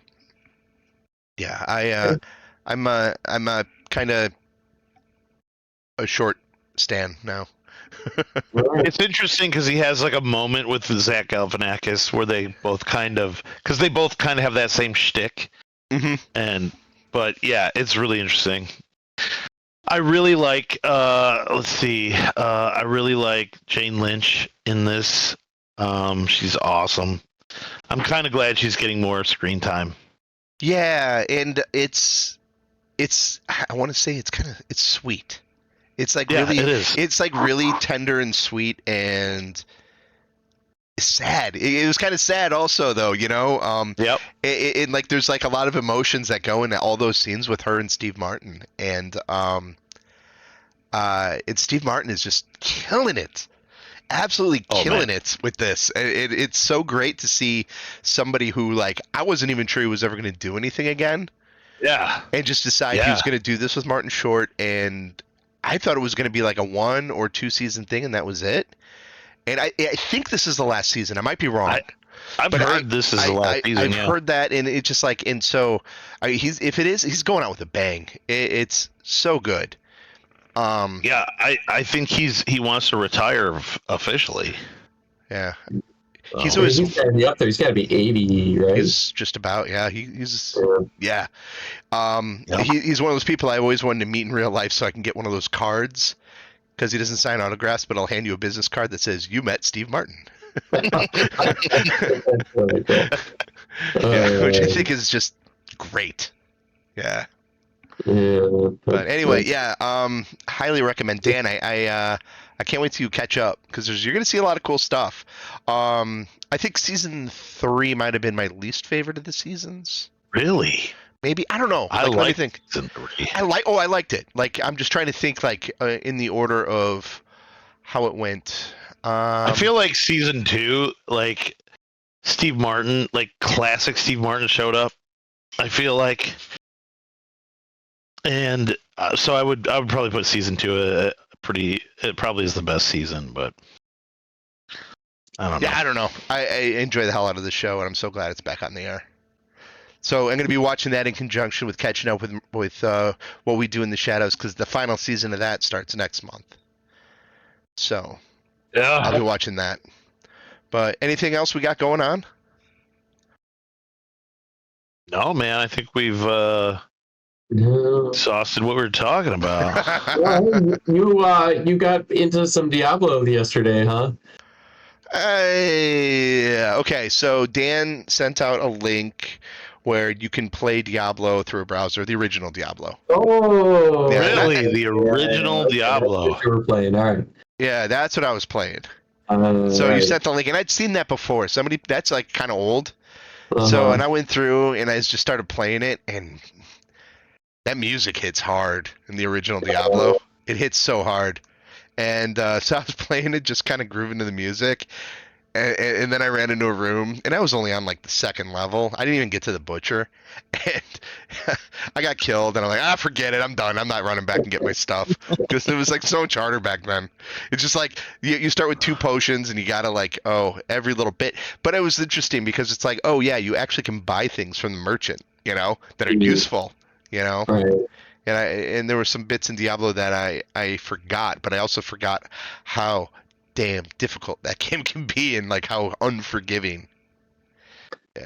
I'm a kind of a Short stan now. It's interesting because he has like a moment with Zach Galifianakis where they both kind of have that same shtick. Mhm. But yeah, it's really interesting. I really like. Let's see. I really like Jane Lynch in this. She's awesome. I'm kind of glad she's getting more screen time. Yeah, and it's I want to say it's sweet. It's like Yeah, really it is. it's like really tender and sweet and it's sad. It was kind of sad also though, you know. Yep. Like there's like a lot of emotions that go into all those scenes with her and Steve Martin, and Steve Martin is just killing it, absolutely Oh, killing man. it with this. It's so great to see somebody who like I wasn't even sure he was ever going to do anything again, Yeah. and just decide he Yeah. was going to do this with Martin Short. And I thought it was going to be like a 1 or 2 season thing, and that was it. And I think this is the last season. I might be wrong. I've But heard this is the last season. I've Yeah. heard that, and it's just like, and so he's going out with a bang. It's so good. Yeah, I think he wants to retire officially. Yeah, So- He's always- He's got to be up there. He's got to be 80, right? he's just about, yeah. He's Yeah. yeah. He's one of those people I always wanted to meet in real life, so I can get one of those cards because he doesn't sign autographs, but I'll hand you a business card that says you met Steve Martin. That's really cool. Yeah, which I think is just great. Yeah. Yeah, But anyway, yeah, highly recommend. Dan, I can't wait till you catch up because you're going to see a lot of cool stuff. I think season 3 might have been my least favorite of the seasons. Really? Maybe, I don't know. I Let me like think. season 3. I liked it. Like I'm just trying to think like in the order of how it went. I feel like season 2, like Steve Martin, like classic Steve Martin showed up. I feel like, and so I would probably put season 2 It probably is the best season, but I don't know. Yeah, I don't know. I enjoy the hell out of the show, and I'm so glad it's back on the air. So I'm going to be watching that in conjunction with catching up with What We Do in the Shadows, because the final season of that starts next month. So I'll Yeah. be watching that. But anything else we got going on? No, man. I think we've No. exhausted what we were talking about. Well, you got into some Diablo yesterday, huh? Okay, so Dan sent out a link where you can play Diablo through a browser, the original Diablo. Oh, Yeah, Really? The original Diablo. You were playing, all right. Yeah, that's what I was playing. So you sent the link, and I'd seen that before. Somebody that's like kind of old. So and I went through and I just started playing it, and that music hits hard in the original Diablo. It hits so hard, and so I was playing it, just kind of grooving to the music, and then I ran into a room, and I was only on like the 2nd level. I didn't even get to the butcher, and I got killed. And I'm like, forget it, I'm done. I'm not running back and get my stuff because it was like so much harder back then. It's just like you start with 2 potions, and you gotta like every little bit. But it was interesting because it's like you actually can buy things from the merchant, that are useful, Right. And there were some bits in Diablo that I forgot, but I also forgot how damn difficult that game can be and like how unforgiving.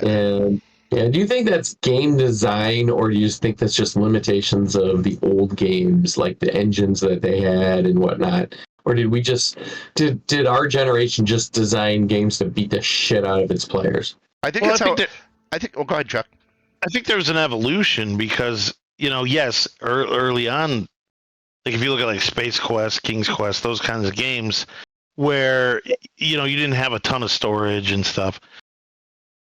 And do you think that's game design, or do you just think that's just limitations of the old games, like the engines that they had and whatnot? Or did we just did our generation just design games to beat the shit out of its players? I think Well, it's I think I think. Oh, go ahead, Chuck. I think there's an evolution because, yes, early on, like if you look at like Space Quest, King's Quest, those kinds of games where, you didn't have a ton of storage and stuff,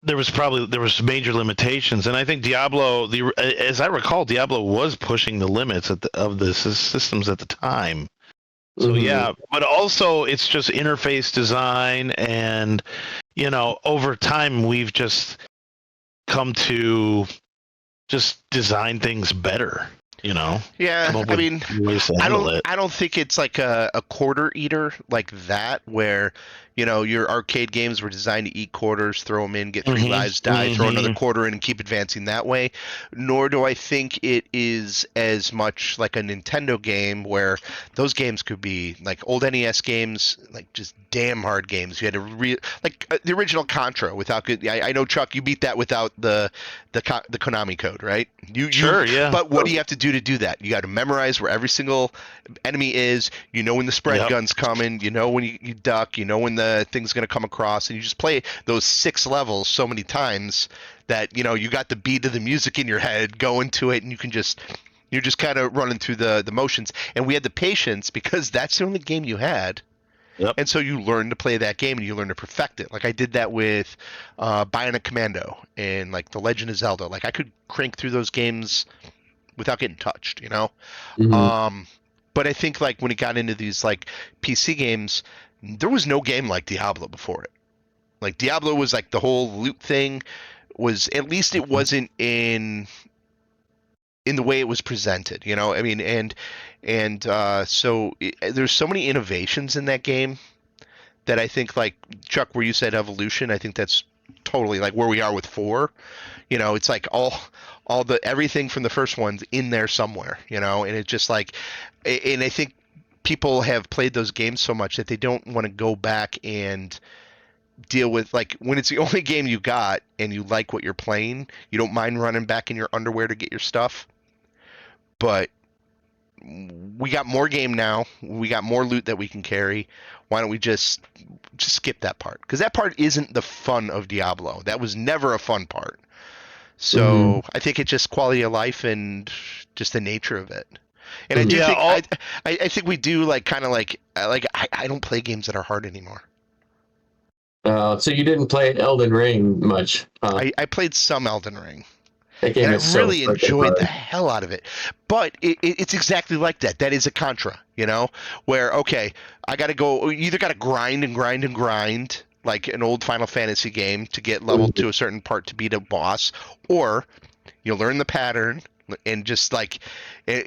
there was major limitations. And I think Diablo, as I recall, Diablo was pushing the limits of the systems at the time. So Mhm. yeah, but also it's just interface design, and over time we've just come to just design things better. Yeah, Come up I with mean, ways to I handle don't. it. I don't think it's like a quarter eater like that, where your arcade games were designed to eat quarters, throw them in, get 3 Mhm, lives, die, throw another mhm. quarter in, and keep advancing that way. Nor do I think it is as much like a Nintendo game, where those games could be like old NES games, like just damn hard games. You had to the original Contra without good. I know, Chuck, you beat that without the Konami code, right? Sure, yeah. But what do you have to do to do that. You got to memorize where every single enemy is. You know when the spread Yep. gun's coming. You know when you duck. You know when the thing's going to come across. And you just play those 6 levels so many times that, you know, you got the beat of the music in your head, go into it, and you're just kind of running through the motions. And we had the patience because that's the only game you had. Yep. And so you learn to play that game and you learn to perfect it. Like I did that with Bionic Commando and like The Legend of Zelda. Like I could crank through those games without getting touched, you know? Mhm. But I think like when it got into these like PC games, there was no game like Diablo before it. Like Diablo was like the whole loot thing was, at least it wasn't in the way it was presented, you know? I mean, there's so many innovations in that game that I think, like Chuck, where you said evolution, I think that's totally like where we are with 4. You know, it's like all the everything from the first one's in there somewhere, you know, and it's just like, and I think people have played those games so much that they don't want to go back and deal with, like, when it's the only game you got and you like what you're playing, you don't mind running back in your underwear to get your stuff. But we got more game now. We got more loot that we can carry. Why don't we just skip that part? Because that part isn't the fun of Diablo. That was never a fun part. So I think it's just quality of life and just the nature of it. And I do Yeah, think I think we do like kind of like I don't play games that are hard anymore. So you didn't play Elden Ring much. I played some Elden Ring. That game And I is so really freaking enjoyed hard. the hell out of it. But it's exactly like that. That is a Contra, you know, where, okay, I got to go, you either got to grind and grind and grind, like an old Final Fantasy game to get leveled to a certain part to beat a boss, or you learn the pattern and just like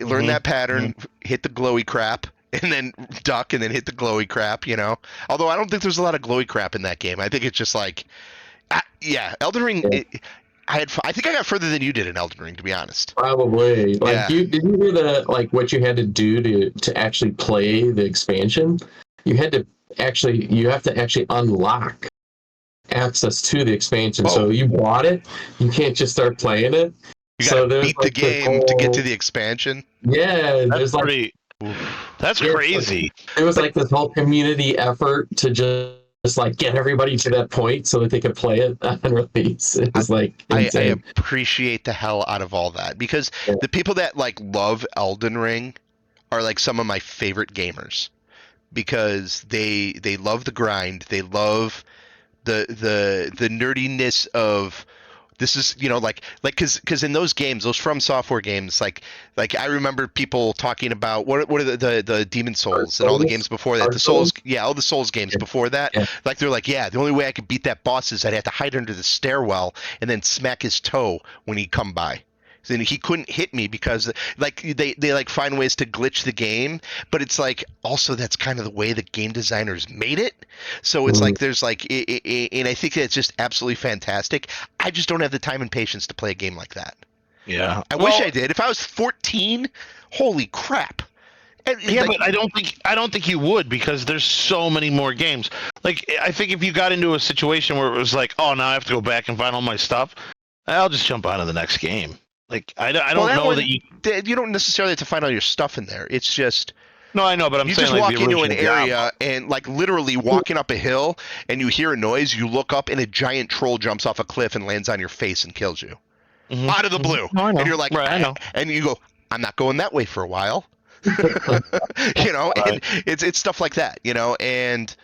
learn that pattern, hit the glowy crap, and then duck and then hit the glowy crap, you know. Although I don't think there's a lot of glowy crap in that game. I think it's just like, yeah, Elden Ring. Yeah. I think I got further than you did in Elden Ring, to be honest. Probably. Like, Yeah. did you hear what you had to do to actually play the expansion? You have to actually unlock access to the expansion. Oh. So you bought it, you can't just start playing it. You So gotta there's, beat the like, this game to get to whole- the expansion. Yeah, That's there's like pretty. That's Yeah, crazy. it was like this whole community effort to just like get everybody to that point so that they could play it on release. It was like I insane. appreciate the hell out of all that because Yeah. the people that like love Elden Ring are like some of my favorite gamers because they love the grind, they love the nerdiness of this is, you know, like because in those games, those From Software games, like I remember people talking about what are the Demon Souls and all the Souls? games before that, Dark the Souls, Souls? yeah, all the Souls games Yeah. before that. Yeah. Like they're like, yeah, the only way I could beat that boss is I'd have to hide under the stairwell and then smack his toe when he'd come by. And he couldn't hit me because like they like find ways to glitch the game, but it's like also that's kind of the way the game designers made it. So it's like there's like and I think it's just absolutely fantastic. I just don't have the time and patience to play a game like that. Yeah. I wish I did. If I was 14, holy crap. And, Yeah, like, but I don't think you would because there's so many more games. Like I think if you got into a situation where it was like, oh, now I have to go back and find all my stuff, I'll just jump on to the next game. Like I don't know one, that you. you don't necessarily have to find all your stuff in there. It's just No, I know, but I'm you saying just like walk the into an original area Diablo. and like literally walking up a hill and you hear a noise, you look up and a giant troll jumps off a cliff and lands on your face and kills you Mhm. out of the blue. No, I know. And you're like, Right, I know. and you go, I'm not going that way for a while. You know, and it's stuff like that, you know, and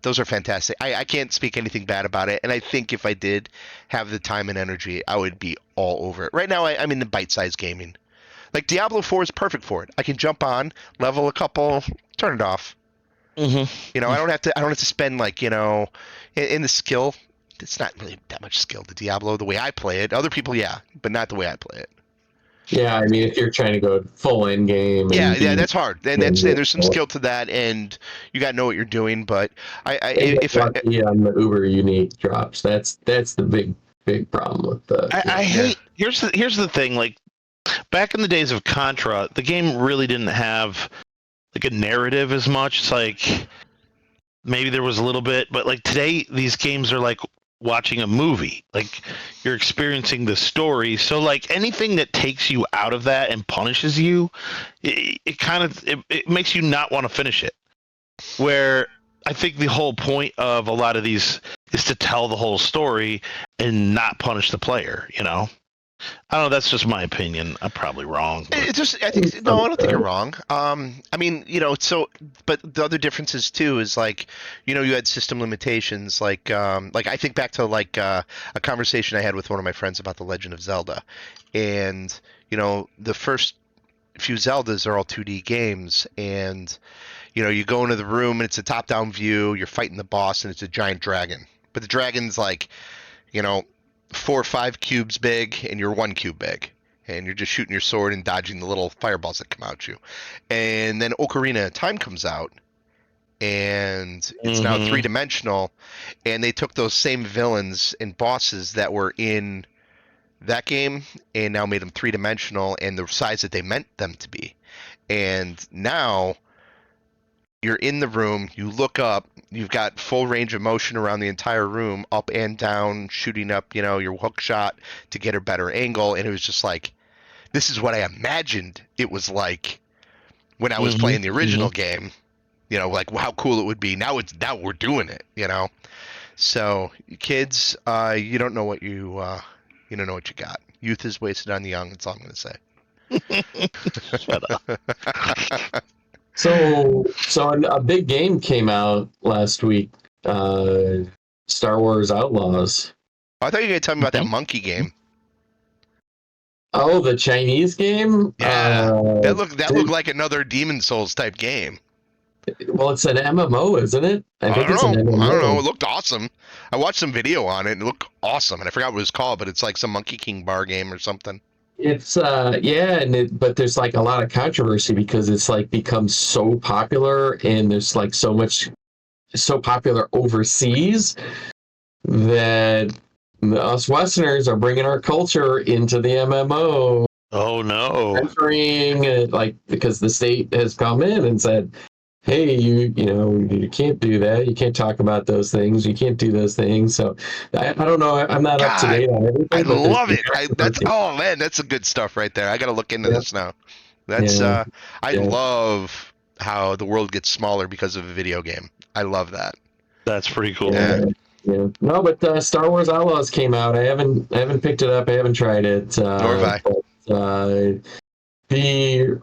those are fantastic. I can't speak anything bad about it, and I think if I did have the time and energy, I would be all over it. Right now, I'm in the bite-sized gaming. Like Diablo 4 is perfect for it. I can jump on, level a couple, turn it off. Mhm. You know, I don't have to spend like, you know, in the skill. It's not really that much skill to Diablo the way I play it. Other people, yeah, but not the way I play it. Yeah, I mean, if you're trying to go full end game, Yeah, and yeah, be- that's hard, and there's some skill to that, and you got to know what you're doing. But if I, lucky on the Uber unique drops, that's the big problem with the. I hate. Here's the thing. Like back in the days of Contra, the game really didn't have like a narrative as much. It's like maybe there was a little bit, but like today, these games are like watching a movie. Like you're experiencing the story. So like anything that takes you out of that and punishes you, it kind of it makes you not want to finish it. Where I think the whole point of a lot of these is to tell the whole story and not punish the player, you know? I don't know, that's just my opinion. I'm probably wrong. But... I don't think you're wrong. I mean, but the other differences too is like, you had system limitations. Like I think back to like a conversation I had with one of my friends about The Legend of Zelda, and the first few Zeldas are all 2D games, and you go into the room and it's a top-down view. You're fighting the boss, and it's a giant dragon, but the dragon's like, 4 or 5 cubes big, and you're 1 cube big, and you're just shooting your sword and dodging the little fireballs that come at you. And then Ocarina of Time comes out, and it's now 3-dimensional, and they took those same villains and bosses that were in that game and now made them 3-dimensional and the size that they meant them to be. And now you're in the room, you look up, you've got full range of motion around the entire room, up and down, shooting up, your hook shot to get a better angle. And it was just like, this is what I imagined it was like when I was playing the original game, like how cool it would be. Now we're doing it, So kids, you don't know what you don't know what you got. Youth is wasted on the young. That's all I'm going to say. Shut up. So a big game came out last week, Star Wars Outlaws. I thought you were going to tell me about that monkey game. Oh, the Chinese game? Yeah, that looked like another Demon Souls type game. Well, it's an MMO, isn't it? I think it's an MMO. I don't know. It looked awesome. I watched some video on it, and it looked awesome. And I forgot what it was called, but it's like some Monkey King bar game or something. It's but there's like a lot of controversy because it's like become so popular, and there's like so popular overseas that us Westerners are bringing our culture into the MMO. Oh no! Entering because the state has come in and said, hey, you can't do that. You can't talk about those things. You can't do those things. So I don't know. I'm not up to date on everything. I love it. That's some good stuff right there. I got to look into this now. That's I love how the world gets smaller because of a video game. I love that. That's pretty cool. Yeah. No, but Star Wars Outlaws came out. I haven't picked it up. I haven't tried it. Nor have I. But, the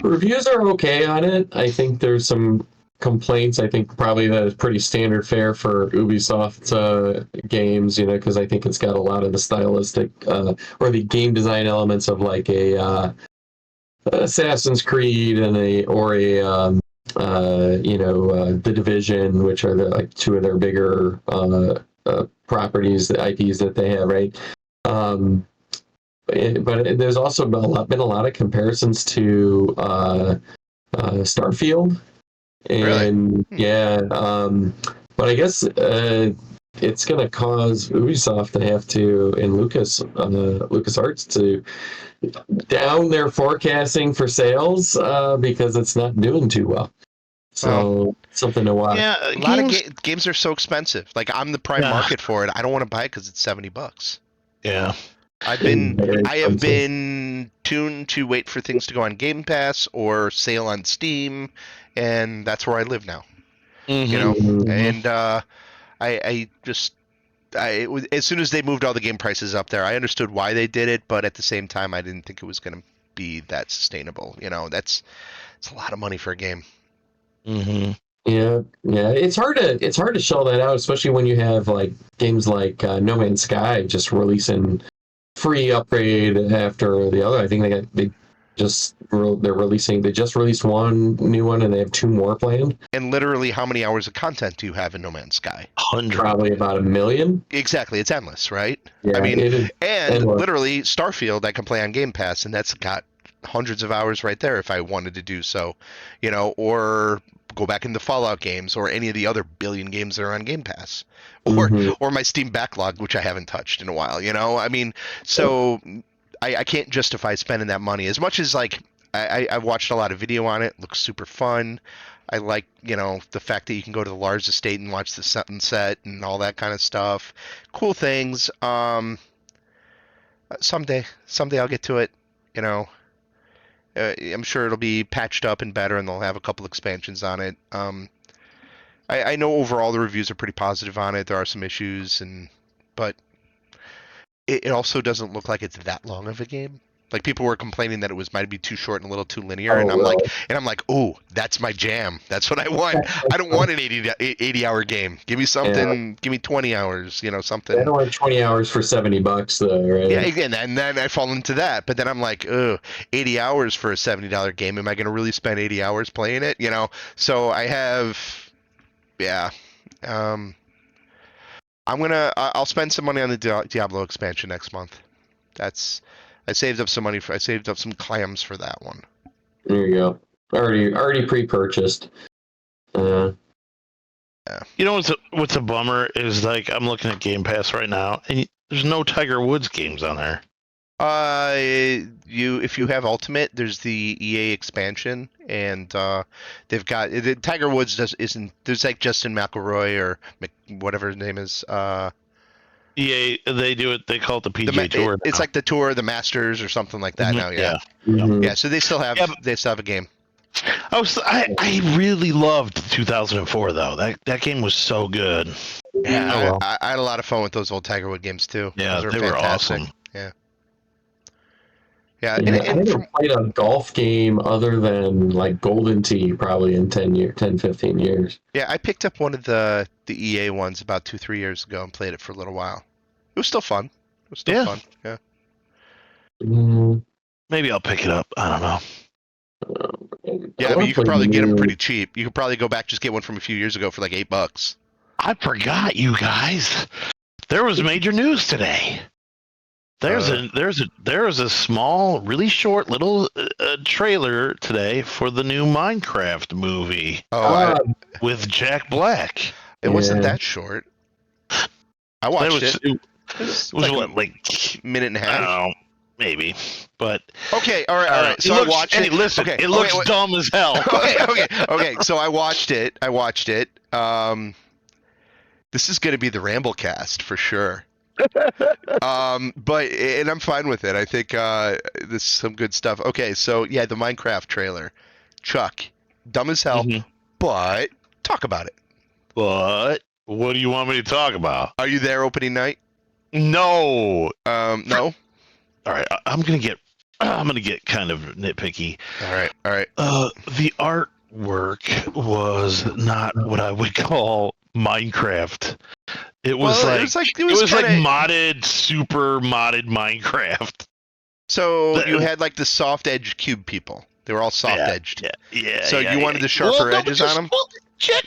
reviews are okay on it. I think there's some complaints. I think probably that is pretty standard fare for Ubisoft games, because I think it's got a lot of the stylistic or the game design elements of like a Assassin's Creed and The Division, which are like two of their bigger properties, the IPs that they have, right? But there's also been a lot of comparisons to Starfield, and really? But I guess it's going to cause Ubisoft to have to, and LucasArts to down their forecasting for sales because it's not doing too well. So something to watch. Yeah, a lot of games are so expensive. Like I'm the prime market for it. I don't want to buy it because it's $70. Yeah. I have been tuned to wait for things to go on Game Pass or sale on Steam, and that's where I live now. And as soon as they moved all the game prices up there, I understood why they did it, but at the same time, I didn't think it was going to be that sustainable. It's a lot of money for a game. Mm-hmm. Yeah, it's hard to shell that out, especially when you have like games like No Man's Sky just releasing free upgrade after the other. I think they just released one new one and they have 2 more planned. And literally, how many hours of content do you have in No Man's Sky? 100. Probably about 1 million. Exactly, it's endless, right? Yeah, I mean, and endless. literally Starfield I can play on Game Pass, and that's got hundreds of hours right there if I wanted to do so, or go back into Fallout games or any of the other billion games that are on Game Pass, or my Steam backlog, which I haven't touched in a while. I mean, so I can't justify spending that money as much as like I've watched a lot of video on it. Looks super fun. I like, the fact that you can go to the Lars estate and watch the sunset and all that kind of stuff. Cool things. Someday I'll get to it. I'm sure it'll be patched up and better, and they'll have a couple expansions on it. I know overall the reviews are pretty positive on it. There are some issues, but it also doesn't look like it's that long of a game. Like people were complaining that it might be too short and a little too linear, and I'm like, oh, that's my jam. That's what I want. I don't want an 80-hour game. Give me something. Give me 20 hours. Something. I don't want 20 hours for $70 though, right? Yeah, again, and then I fall into that. But then I'm like, 80 hours for a $70 game. Am I going to really spend 80 hours playing it? So I have, yeah. I'll spend some money on the Diablo expansion next month. I saved up some money I saved up some clams for that one. There you go. Already pre-purchased. Yeah. You know what's a bummer is like I'm looking at Game Pass right now, and there's no Tiger Woods games on there. If you have Ultimate, there's the EA expansion, and they've got Tiger Woods isn't. There's like Justin McElroy or whatever his name is. EA, they do it. They call it the PGA Tour. It's like the Tour, the Masters, or something like that now. Yeah. Mhm. Yeah. So they still have a game. I really loved 2004 though. That game was so good. Yeah, I had a lot of fun with those old Tiger Woods games too. Yeah, those they were awesome. Yeah. I haven't played a golf game other than like Golden Tee probably in 10, 15 years. Yeah, I picked up one of the EA ones about 2-3 years ago and played it for a little while. It was still fun. Fun. Yeah. Maybe I'll pick it up. I don't know. Yeah, I mean, you could probably get them pretty cheap. You could probably go back, just get one from a few years ago for like $8. I forgot, you guys. There was major news today. There's a small, really short little trailer today for the new Minecraft movie. With Jack Black. It wasn't that short. I watched it. It was like a minute and a half? I don't know, maybe. But okay, all right. So I watched it. Hey, listen, it looks dumb as hell. Okay. So I watched it. This is going to be the Ramblecast for sure. But I'm fine with it. I think this is some good stuff. Okay, so yeah, the Minecraft trailer. Chuck, dumb as hell, but talk about it. But what do you want me to talk about? Are you there opening night? No. No. All right, I'm gonna get kind of nitpicky. All right. The artwork was not what I would call Minecraft. It was modded, super modded Minecraft. So you had like the soft edge cube people. They were all soft edged. Yeah. So you wanted the sharper edges on them? Well, Jack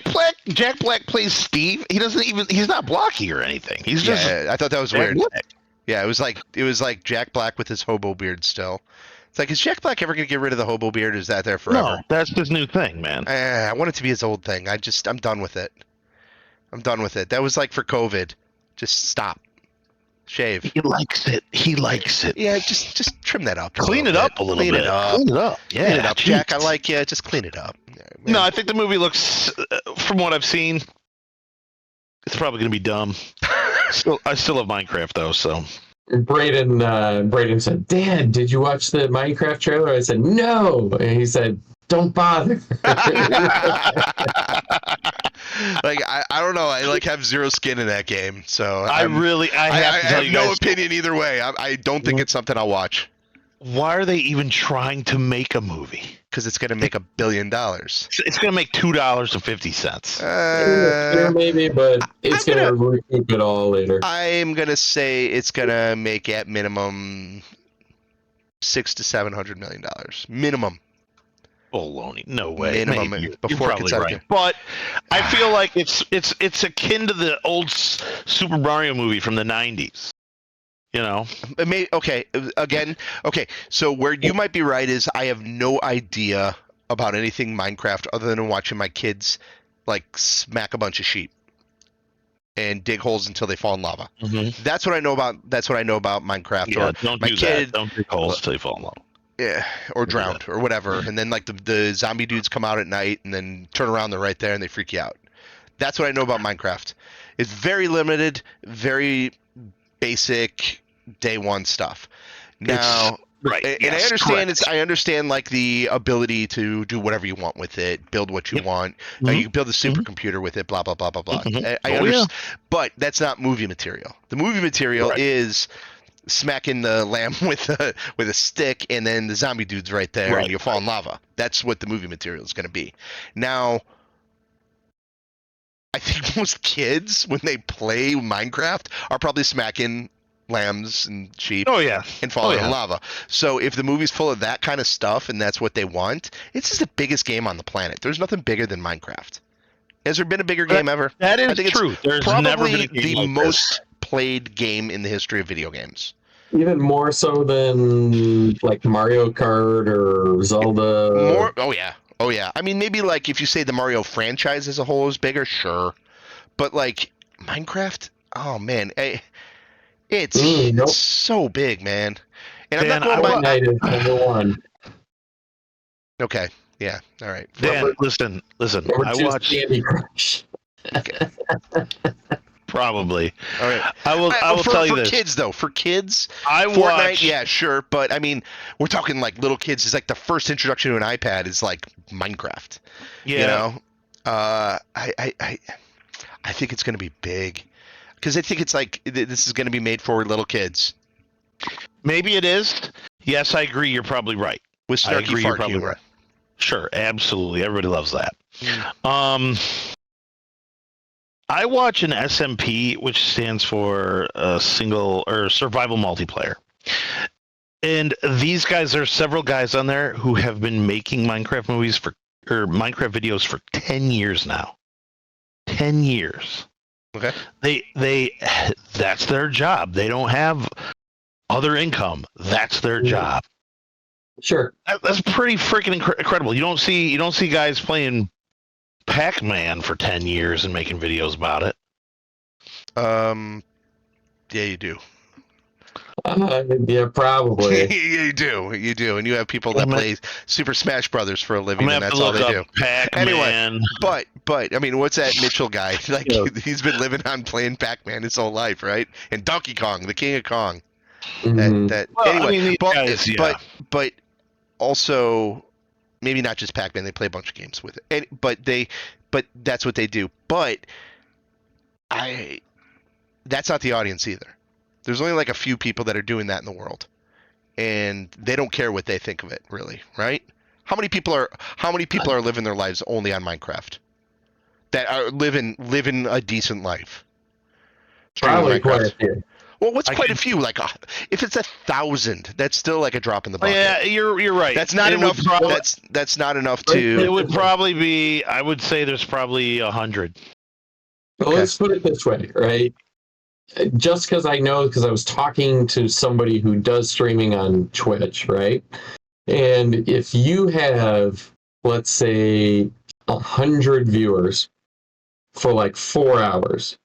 Black plays Steve. He's not blocky or anything. He's just. I thought that was weird. Black. Yeah, it was like Jack Black with his hobo beard still. It's like, is Jack Black ever gonna get rid of the hobo beard? Or is that there forever? No, that's his new thing, man. I want it to be his old thing. I'm done with it. That was like for COVID. Just stop. Shave. He likes it. Yeah, just trim that up. Clean it up a little bit. Clean it up. Yeah, clean it up. Jack, I like you. Just clean it up. Yeah, no, I think the movie looks, from what I've seen, it's probably going to be dumb. I still love Minecraft though, so. Braden said, "Dad, did you watch the Minecraft trailer?" I said, "No," and he said, "Don't bother." Like I don't know. I like have zero skin in that game, so I have no opinion either way. I don't think it's something I'll watch. Why are they even trying to make a movie? Because it's going to make $1 billion. It's going to make $2.50. Maybe, but it's going to recoup it all later. I'm going to say it's going to make at minimum $600 to $700 million. Minimum. Baloney. No way. Minimum. Maybe. Before You're probably right. But I feel like it's akin to the old Super Mario movie from the 90s. You know? Okay. So where you might be right is I have no idea about anything Minecraft other than watching my kids like smack a bunch of sheep and dig holes until they fall in lava. Mm-hmm. That's what I know about Minecraft. Yeah, don't do that. Don't dig holes until they fall in lava. Yeah, or drowned or whatever, and then like the zombie dudes come out at night and then turn around, they're right there and they freak you out. That's what I know about Minecraft. It's very limited, very basic day one stuff. Now, right, and yes, I understand correct. I understand like the ability to do whatever you want with it, build what you Yep. want. Mhm. You can build a supercomputer with it, blah blah blah blah blah. Mhm. I Oh, understand, but that's not movie material. The movie material Right. is smacking the lamb with a stick, and then the zombie dude's right there, Right, and you fall in lava. That's what the movie material is going to be. Now, I think most kids, when they play Minecraft, are probably smacking lambs and sheep Oh yeah. and falling Oh, yeah. in lava. So if the movie's full of that kind of stuff and that's what they want, it's just the biggest game on the planet. There's nothing bigger than Minecraft. Has there been a bigger game ever? That is I think it's true. There's never been Probably a game the like most played game in the history of video games. Even more so than like Mario Kart or Zelda. More? Oh yeah. I mean, maybe like if you say the Mario franchise as a whole is bigger, sure. But like Minecraft, oh man, it's Nope. so big, man. And Dan, I'm not going by. Fortnite is number one. Okay, yeah, all right. Dan, listen. Number I two is watched Candy Crush. probably. All right. I will for, tell you for this. kids though, for kids, I Fortnite, watched. yeah, sure, but I mean, we're talking like little kids. It's like the first introduction to an iPad is like Minecraft. Yeah. You know, I think it's going to be big because I think it's like this is going to be made for little kids Maybe it is. Yes, I agree. You're probably right. with I snarky agree. You're fart probably humor. right. Sure, absolutely. Everybody loves that. Mm. I watch an SMP, which stands for single or survival multiplayer. And these guys, there's several guys on there who have been making Minecraft movies or Minecraft videos for 10 years now. 10 years. Okay. They that's their job. They don't have other income. That's their job. Sure. That's pretty freaking incredible. You don't see guys playing Pac-Man for 10 years and making videos about it. Yeah, you do. Yeah, probably. you do, and you have people that play Super Smash Brothers for a I'm living, gonna and have that's to all look they do. up Pac-Man. But I mean, what's that Mitchell guy? Like he's been living on playing Pac-Man his whole life, right? And Donkey Kong, the King of Kong. Mhm. Well, Anyway, I mean, these guys, yeah. but also maybe not just Pac-Man. They play a bunch of games with it, but that's what they do. But that's not the audience either. There's only like a few people that are doing that in the world, and they don't care what they think of it, really, right? How many people are living their lives only on Minecraft? That are living a decent life. Streaming Probably Minecraft. quite a few. Well, what's quite a few? Like, if it's 1,000, that's still like a drop in the Oh, bucket. yeah, you're right. That's not It would enough. That's not enough to. It would probably be. I would say there's probably 100. But let's put it this way, right? Just because I know, because I was talking to somebody who does streaming on Twitch, right? And if you have, let's say, 100 viewers for like 4 hours,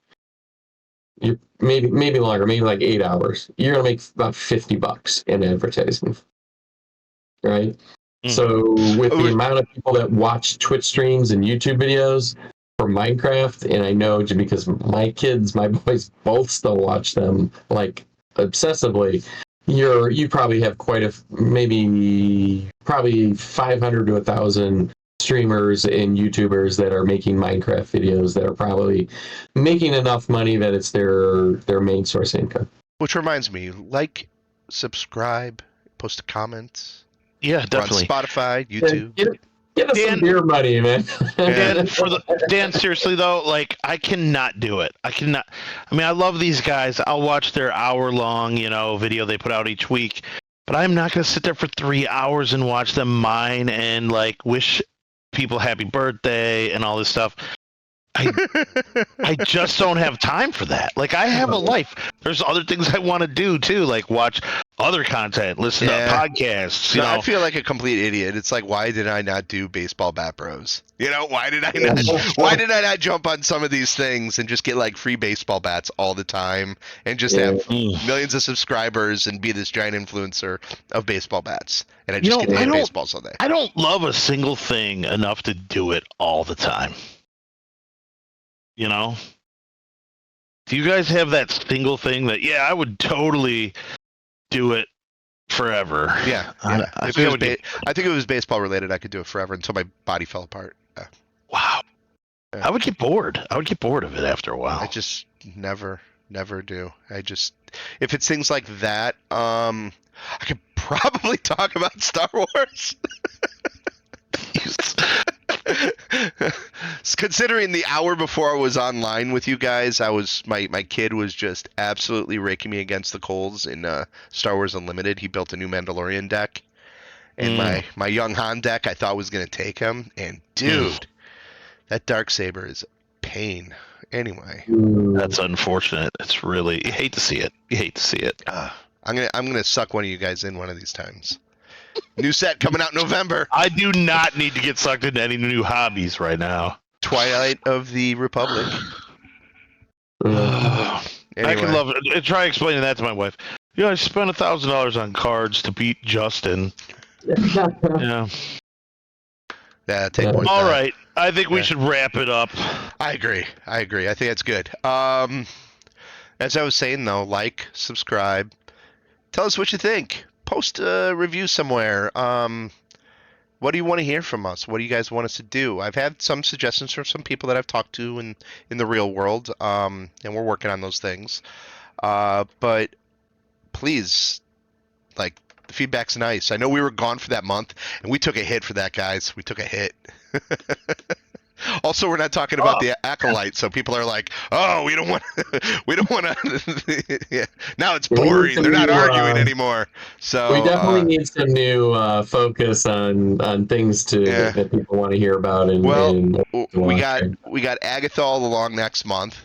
you maybe longer, maybe like 8 hours, you're gonna make about $50 in advertising, right? Mhm. So with the amount of people that watch Twitch streams and YouTube videos for Minecraft, and I know just because my boys both still watch them like obsessively, you probably have probably 500 to 1,000 streamers and YouTubers that are making Minecraft videos that are probably making enough money that it's their main source of income. Which reminds me, like, subscribe, post a comment. Yeah, We're definitely. on Spotify, YouTube. Get us some Dan- beer money, man. Dan, seriously though, like I cannot do it. I cannot. I mean, I love these guys. I'll watch their hour-long, video they put out each week, but I'm not going to sit there for 3 hours and watch them mine and like wish people happy birthday and all this stuff. I just don't have time for that. Like I have a life. There's other things I want to do too, like watch other content, listen Yeah. to podcasts. You No, know, I feel like a complete idiot. It's like, why did I not do baseball bat bros? You know, why did I not? Why did I not jump on some of these things and just get like free baseball bats all the time and just Yeah. have Mm. millions of subscribers and be this giant influencer of baseball bats? And I You just know, get to I hit don't- baseballs all day. I don't love a single thing enough to do it all the time. You know? Do you guys have that single thing that, yeah, I would totally do it forever? Yeah, I- yeah. I If think it I was would get- I think if it was baseball related, I could do it forever until my body fell apart. Wow. Yeah. I would get bored. I would get bored of it after a while. I just never do. I just if it's things like that, I could probably talk about Star Wars. Considering the hour before I was online with you guys, my kid was just absolutely raking me against the coals in Star Wars Unlimited. He built a new Mandalorian deck, and my young Han deck I thought was gonna take him, and dude, that Darksaber is a pain. Anyway, That's unfortunate. It's really, you hate to see it. You hate to see it. I'm gonna suck one of you guys in one of these times. New set coming out November. I do not need to get sucked into any new hobbies right now. Twilight of the Republic. I Anyway, can love it. Try explaining that to my wife. Yeah, I spent $1,000 on cards to beat Justin. Yeah. yeah, take Yeah. one. All right. I think we Yeah. should wrap it up. I agree. I think that's good. As I was saying though, like, subscribe, tell us what you think. Post a review somewhere. What do you want to hear from us? What do you guys want us to do? I've had some suggestions from some people that I've talked to in the real world, and we're working on those things. But please, like, the feedback's nice. I know we were gone for that month, and we took a hit for that, guys. We took a hit. Also, we're not talking about the acolyte, so people are like, "Oh, we don't want, we don't want to." Yeah. Now it's We need boring. some They're not new, arguing anymore. So We definitely need some new focus on things Yeah. that people want to hear about. And, Well, and we got Agatha all along next month,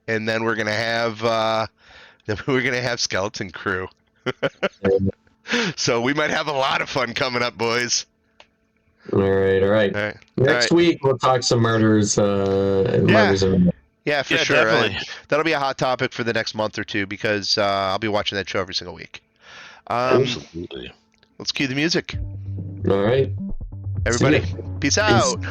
and then we're gonna have Skeleton Crew. So we might have a lot of fun coming up, boys. all right. All right. Next week we'll talk some murders. Murders and Yeah, for Yeah, sure. definitely. That'll be a hot topic for the next month or two because I'll be watching that show every single week. Absolutely. Let's cue the music. all right. Everybody, See ya. peace out.